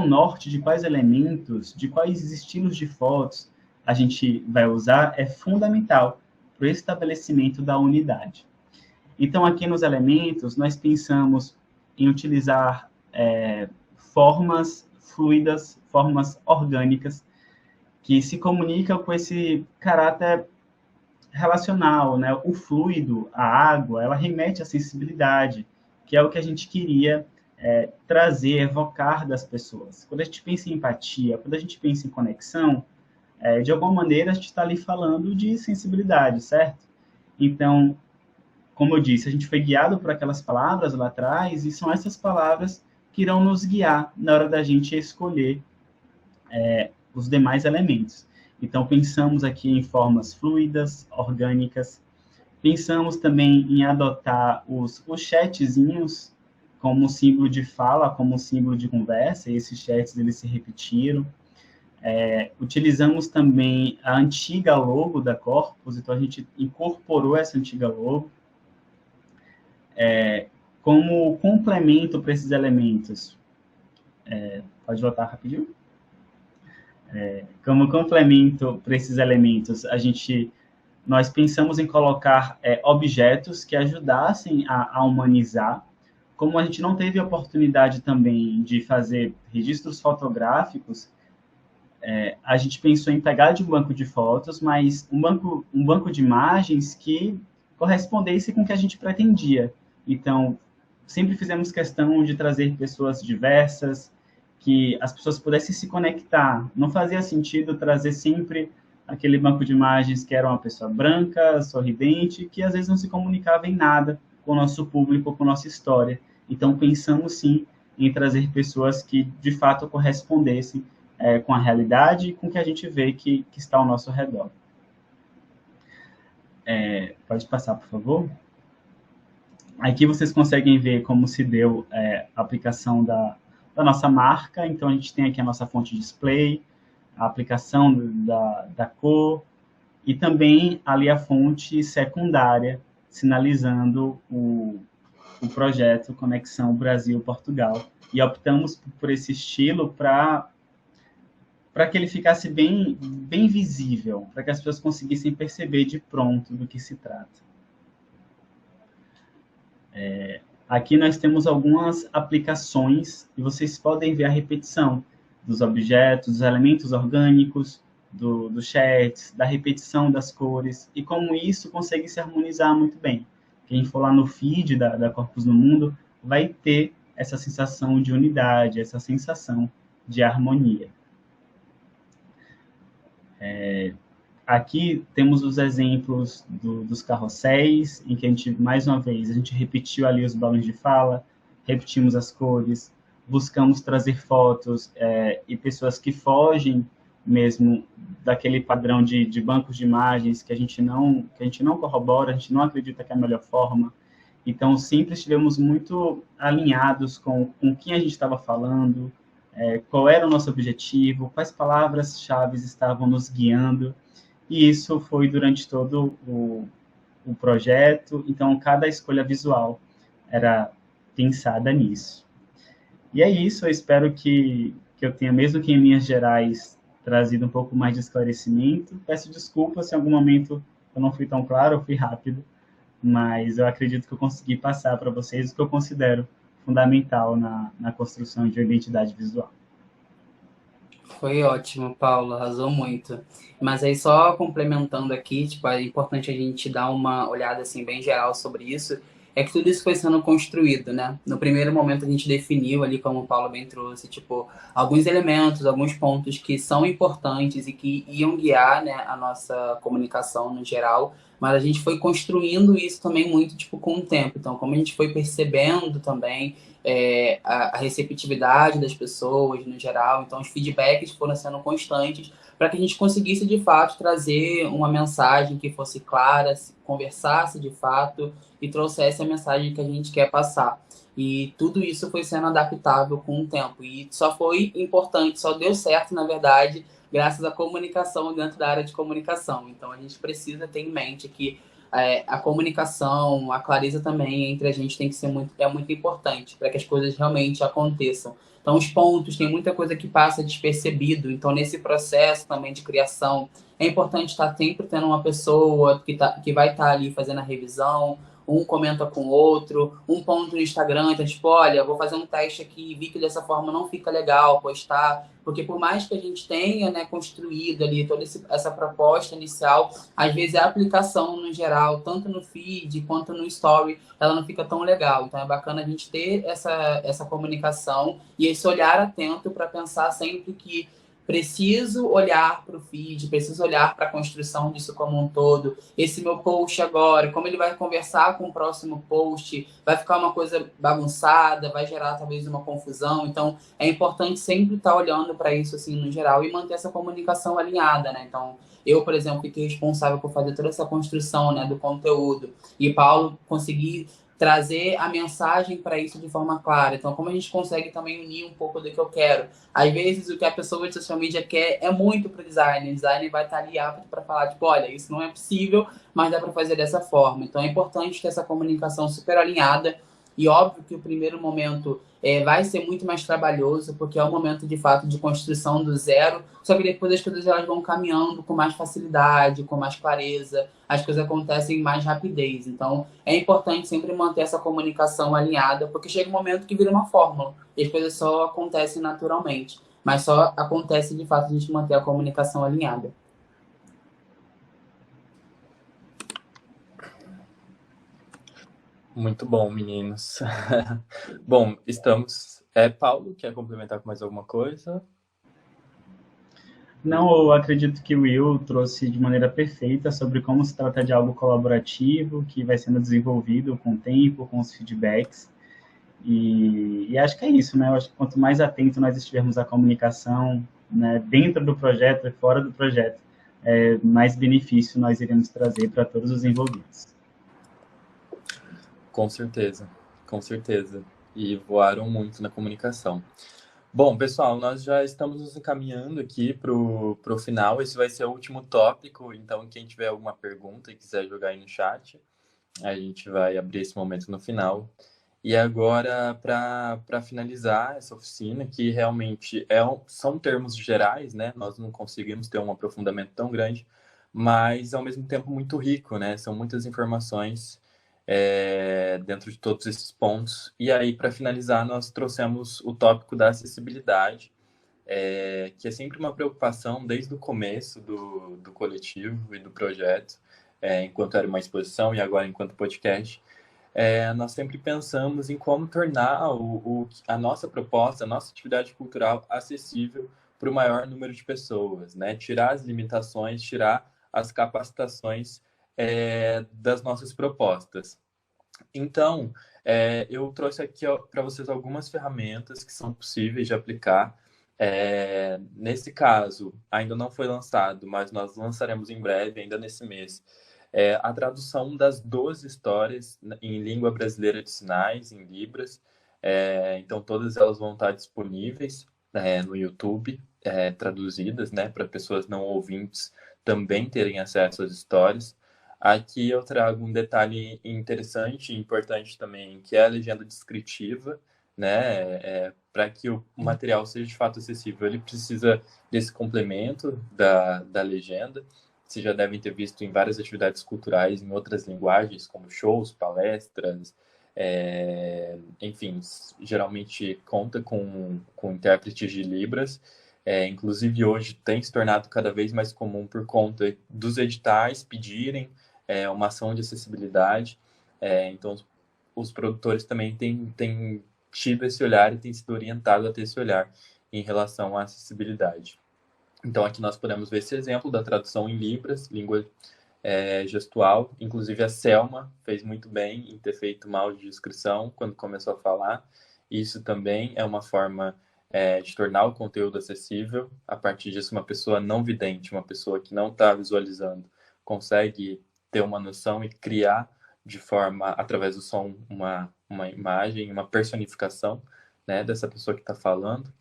norte de quais elementos, de quais estilos de fotos a gente vai usar é fundamental para o estabelecimento da unidade. Então, aqui nos elementos, nós pensamos em utilizar formas fluidas, formas orgânicas, que se comunicam com esse caráter relacional, né? O fluido, a água, ela remete à sensibilidade, que é o que a gente queria trazer, evocar das pessoas. Quando a gente pensa em empatia, quando a gente pensa em conexão, de alguma maneira a gente está ali falando de sensibilidade, certo? Então, como eu disse, a gente foi guiado por aquelas palavras lá atrás, e são essas palavras que irão nos guiar na hora da gente escolher os demais elementos. Então, pensamos aqui em formas fluidas, orgânicas, pensamos também em adotar os chatzinhos como símbolo de fala, como símbolo de conversa, e esses chats eles se repetiram. Utilizamos também a antiga logo da Corpus, então a gente incorporou essa antiga logo. Como complemento para esses elementos, pode voltar rapidinho? Como complemento para esses elementos, nós pensamos em colocar objetos que ajudassem a humanizar. Como a gente não teve a oportunidade também de fazer registros fotográficos, a gente pensou em pegar de um banco de fotos, mas um banco de imagens que correspondesse com o que a gente pretendia. Então, sempre fizemos questão de trazer pessoas diversas, que as pessoas pudessem se conectar. Não fazia sentido trazer sempre aquele banco de imagens que era uma pessoa branca, sorridente, que às vezes não se comunicava em nada com o nosso público, com a nossa história. Então, pensamos sim em trazer pessoas que, de fato, correspondessem com a realidade e com o que a gente vê que está ao nosso redor. Pode passar, por favor? Aqui vocês conseguem ver como se deu a aplicação da nossa marca. Então, a gente tem aqui a nossa fonte de display, a aplicação da cor e também ali a fonte secundária, sinalizando o projeto Conexão Brasil-Portugal. E optamos por esse estilo para que ele ficasse bem visível, para que as pessoas conseguissem perceber de pronto do que se trata. Aqui nós temos algumas aplicações e vocês podem ver a repetição dos objetos, dos elementos orgânicos, dos chats, da repetição das cores e como isso consegue se harmonizar muito bem. Quem for lá no feed da Corpus no Mundo vai ter essa sensação de unidade, essa sensação de harmonia. Aqui temos os exemplos dos carrosséis, em que a gente, mais uma vez, a gente repetiu ali os balões de fala, repetimos as cores, buscamos trazer fotos e pessoas que fogem mesmo daquele padrão de bancos de imagens que a gente não corrobora, a gente não acredita que é a melhor forma. Então, sempre estivemos muito alinhados com quem a gente estava falando, qual era o nosso objetivo, quais palavras-chave estavam nos guiando. E isso foi durante todo o projeto, então cada escolha visual era pensada nisso. E é isso, eu espero que eu tenha, mesmo que em linhas gerais, trazido um pouco mais de esclarecimento. Peço desculpas se em algum momento eu não fui tão claro, eu fui rápido, mas eu acredito que eu consegui passar para vocês o que eu considero fundamental na construção de uma identidade visual. Foi ótimo, Paulo, arrasou muito. Mas aí só complementando aqui, tipo, é importante a gente dar uma olhada assim bem geral sobre isso, é que tudo isso foi sendo construído, né? No primeiro momento a gente definiu ali, como o Paulo bem trouxe, tipo, alguns elementos, alguns pontos que são importantes e que iam guiar, né, a nossa comunicação no geral, mas a gente foi construindo isso também muito, tipo, com o tempo. Então, como a gente foi percebendo também a receptividade das pessoas no geral, então os feedbacks foram sendo constantes para que a gente conseguisse, de fato, trazer uma mensagem que fosse clara, conversasse de fato e trouxesse a mensagem que a gente quer passar. E tudo isso foi sendo adaptável com o tempo. E só foi importante, só deu certo, na verdade, graças à comunicação dentro da área de comunicação. Então, a gente precisa ter em mente que a comunicação, a clareza também entre a gente tem que ser muito importante para que as coisas realmente aconteçam. Então, os pontos, tem muita coisa que passa despercebido. Então, nesse processo também de criação, é importante estar sempre tendo uma pessoa que vai estar ali fazendo a revisão, um comenta com o outro, um ponto no Instagram, então, tipo, olha, vou fazer um teste aqui, vi que dessa forma não fica legal postar, porque por mais que a gente tenha, né, construído ali toda essa proposta inicial, às vezes a aplicação no geral, tanto no feed quanto no story, ela não fica tão legal. Então é bacana a gente ter essa comunicação e esse olhar atento para pensar sempre que preciso olhar para o feed, preciso olhar para a construção disso como um todo. Esse meu post agora, como ele vai conversar com o próximo post, vai ficar uma coisa bagunçada, vai gerar talvez uma confusão. Então, é importante sempre estar olhando para isso assim no geral e manter essa comunicação alinhada, né? Então, eu, por exemplo, fiquei responsável por fazer toda essa construção, né, do conteúdo. E Paulo consegui trazer a mensagem para isso de forma clara. Então, como a gente consegue também unir um pouco do que eu quero? Às vezes, o que a pessoa de social media quer é muito para o design. O design vai estar ali apto para falar, tipo, olha, isso não é possível, mas dá para fazer dessa forma. Então, é importante ter essa comunicação super alinhada. E óbvio que o primeiro momento vai ser muito mais trabalhoso, porque é um momento, de fato, de construção do zero, só que depois as coisas elas vão caminhando com mais facilidade, com mais clareza, as coisas acontecem em mais rapidez. Então, é importante sempre manter essa comunicação alinhada, porque chega um momento que vira uma fórmula, e as coisas só acontecem naturalmente, mas só acontece, de fato, a gente manter a comunicação alinhada. Muito bom, meninos. Bom, estamos... Paulo, quer complementar com mais alguma coisa? Não, eu acredito que o Will trouxe de maneira perfeita sobre como se trata de algo colaborativo, que vai sendo desenvolvido com o tempo, com os feedbacks. E acho que é isso, né? Eu acho que quanto mais atento nós estivermos à comunicação, né, dentro do projeto e fora do projeto, mais benefício nós iremos trazer para todos os envolvidos. Com certeza, com certeza. E voaram muito na comunicação. Bom, pessoal, nós já estamos nos encaminhando aqui para o final. Esse vai ser o último tópico, então quem tiver alguma pergunta e quiser jogar aí no chat, a gente vai abrir esse momento no final. E agora, para finalizar essa oficina, que realmente são termos gerais, né? Nós não conseguimos ter um aprofundamento tão grande, mas ao mesmo tempo muito rico, né? São muitas informações dentro de todos esses pontos. E aí, para finalizar, nós trouxemos o tópico da acessibilidade, que é sempre uma preocupação desde o começo do coletivo e do projeto, enquanto era uma exposição e agora enquanto podcast. Nós sempre pensamos em como tornar a nossa proposta, a nossa atividade cultural acessível para o maior número de pessoas, né? Tirar as limitações, tirar as capacitações das nossas propostas. Então, eu trouxe aqui para vocês algumas ferramentas que são possíveis de aplicar. Nesse caso, ainda não foi lançado, mas nós lançaremos em breve, ainda nesse mês, a tradução das 12 histórias em língua brasileira de sinais, em Libras. Então, todas elas vão estar disponíveis no YouTube, traduzidas, né, para pessoas não ouvintes também terem acesso às histórias. Aqui eu trago um detalhe interessante e importante também, que é a legenda descritiva, né? Para que o material seja de fato acessível, ele precisa desse complemento da legenda. Vocês já devem ter visto em várias atividades culturais em outras linguagens, como shows, palestras, enfim, geralmente conta com intérpretes de Libras. Inclusive hoje tem se tornado cada vez mais comum por conta dos editais pedirem uma ação de acessibilidade. Então, os produtores também têm tido esse olhar e têm sido orientados a ter esse olhar em relação à acessibilidade. Então, aqui nós podemos ver esse exemplo da tradução em Libras, língua gestual. Inclusive, a Selma fez muito bem em ter feito uma audiodescrição quando começou a falar. Isso também é uma forma de tornar o conteúdo acessível. A partir disso, uma pessoa não vidente, uma pessoa que não está visualizando, consegue ter uma noção e criar de forma, através do som, uma imagem, uma personificação, né, dessa pessoa que está falando,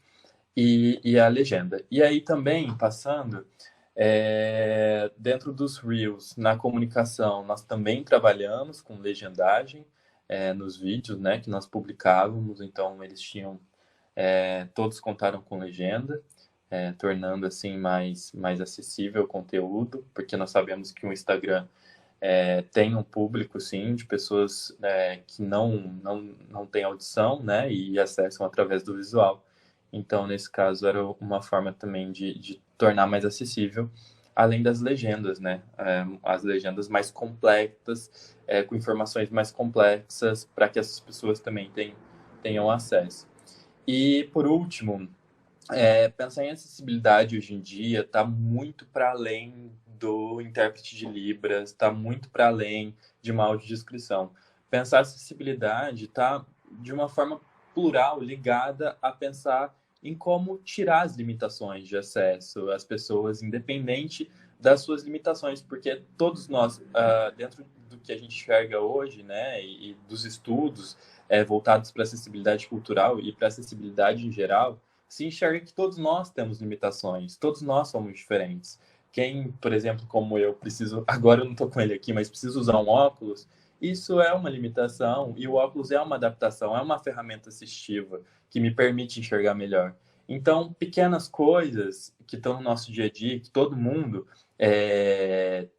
e a legenda. E aí também, passando, dentro dos Reels, na comunicação, nós também trabalhamos com legendagem nos vídeos, né, que nós publicávamos. Então, eles tinham, todos contaram com legenda, tornando assim mais acessível o conteúdo, porque nós sabemos que o Instagram tem um público, sim, de pessoas que não têm audição, né, e acessam através do visual. Então, nesse caso, era uma forma também de tornar mais acessível, além das legendas, né, as legendas mais complexas, com informações mais complexas, para que essas pessoas também tenham acesso. E, por último, pensar em acessibilidade hoje em dia está muito para além do intérprete de Libras, está muito para além de uma audiodescrição. Pensar acessibilidade está, de uma forma plural, ligada a pensar em como tirar as limitações de acesso às pessoas, independente das suas limitações, porque todos nós, dentro do que a gente enxerga hoje, né, e dos estudos voltados para acessibilidade cultural e para acessibilidade em geral, se enxerga que todos nós temos limitações, todos nós somos diferentes. Quem, por exemplo, como eu, agora eu não estou com ele aqui, mas preciso usar um óculos, isso é uma limitação, e o óculos é uma adaptação, é uma ferramenta assistiva que me permite enxergar melhor. Então, pequenas coisas que estão no nosso dia a dia, que todo mundo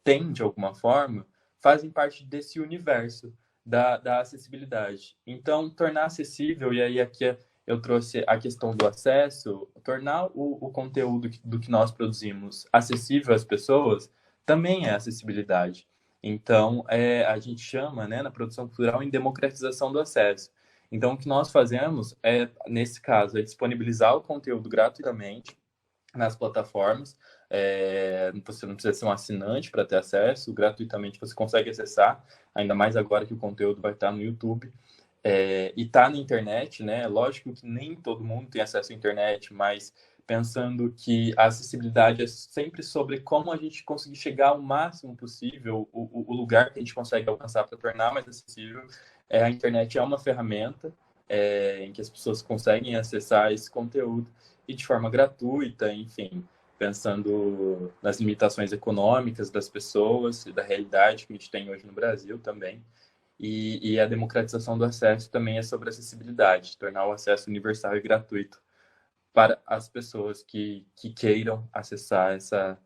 tem de alguma forma, fazem parte desse universo da acessibilidade. Então, tornar acessível, e aí aqui eu trouxe a questão do acesso, tornar o conteúdo do que nós produzimos acessível às pessoas também é acessibilidade. Então, a gente chama, né, na produção cultural, em democratização do acesso. Então, o que nós fazemos, nesse caso, é disponibilizar o conteúdo gratuitamente nas plataformas. Você não precisa ser um assinante para ter acesso, gratuitamente você consegue acessar, ainda mais agora que o conteúdo vai estar no YouTube. e tá na internet, né? Lógico que nem todo mundo tem acesso à internet, mas pensando que a acessibilidade é sempre sobre como a gente conseguir chegar ao máximo possível, o lugar que a gente consegue alcançar para tornar mais acessível. A internet é uma ferramenta em que as pessoas conseguem acessar esse conteúdo e de forma gratuita, enfim, pensando nas limitações econômicas das pessoas e da realidade que a gente tem hoje no Brasil também. E a democratização do acesso também é sobre acessibilidade, tornar o acesso universal e gratuito para as pessoas que queiram acessar essa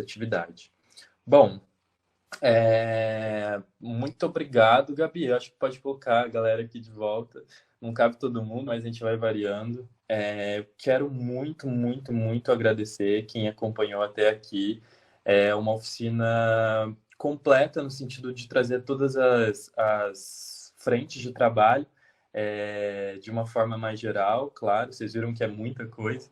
atividade. Bom, muito obrigado, Gabi. Eu acho que pode colocar a galera aqui de volta. Não cabe todo mundo, mas a gente vai variando. Eu quero muito, muito, muito agradecer quem acompanhou até aqui. É uma oficina completa no sentido de trazer todas as frentes de trabalho de uma forma mais geral, claro. Vocês viram que é muita coisa.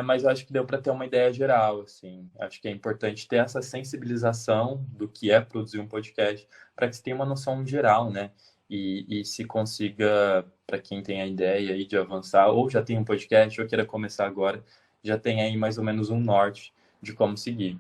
Mas eu acho que deu para ter uma ideia geral, assim. Acho que é importante ter essa sensibilização do que é produzir um podcast, para que se tenha uma noção geral, né? E se consiga, para quem tem a ideia aí de avançar, ou já tem um podcast, ou queira começar agora, já tem aí mais ou menos um norte de como seguir.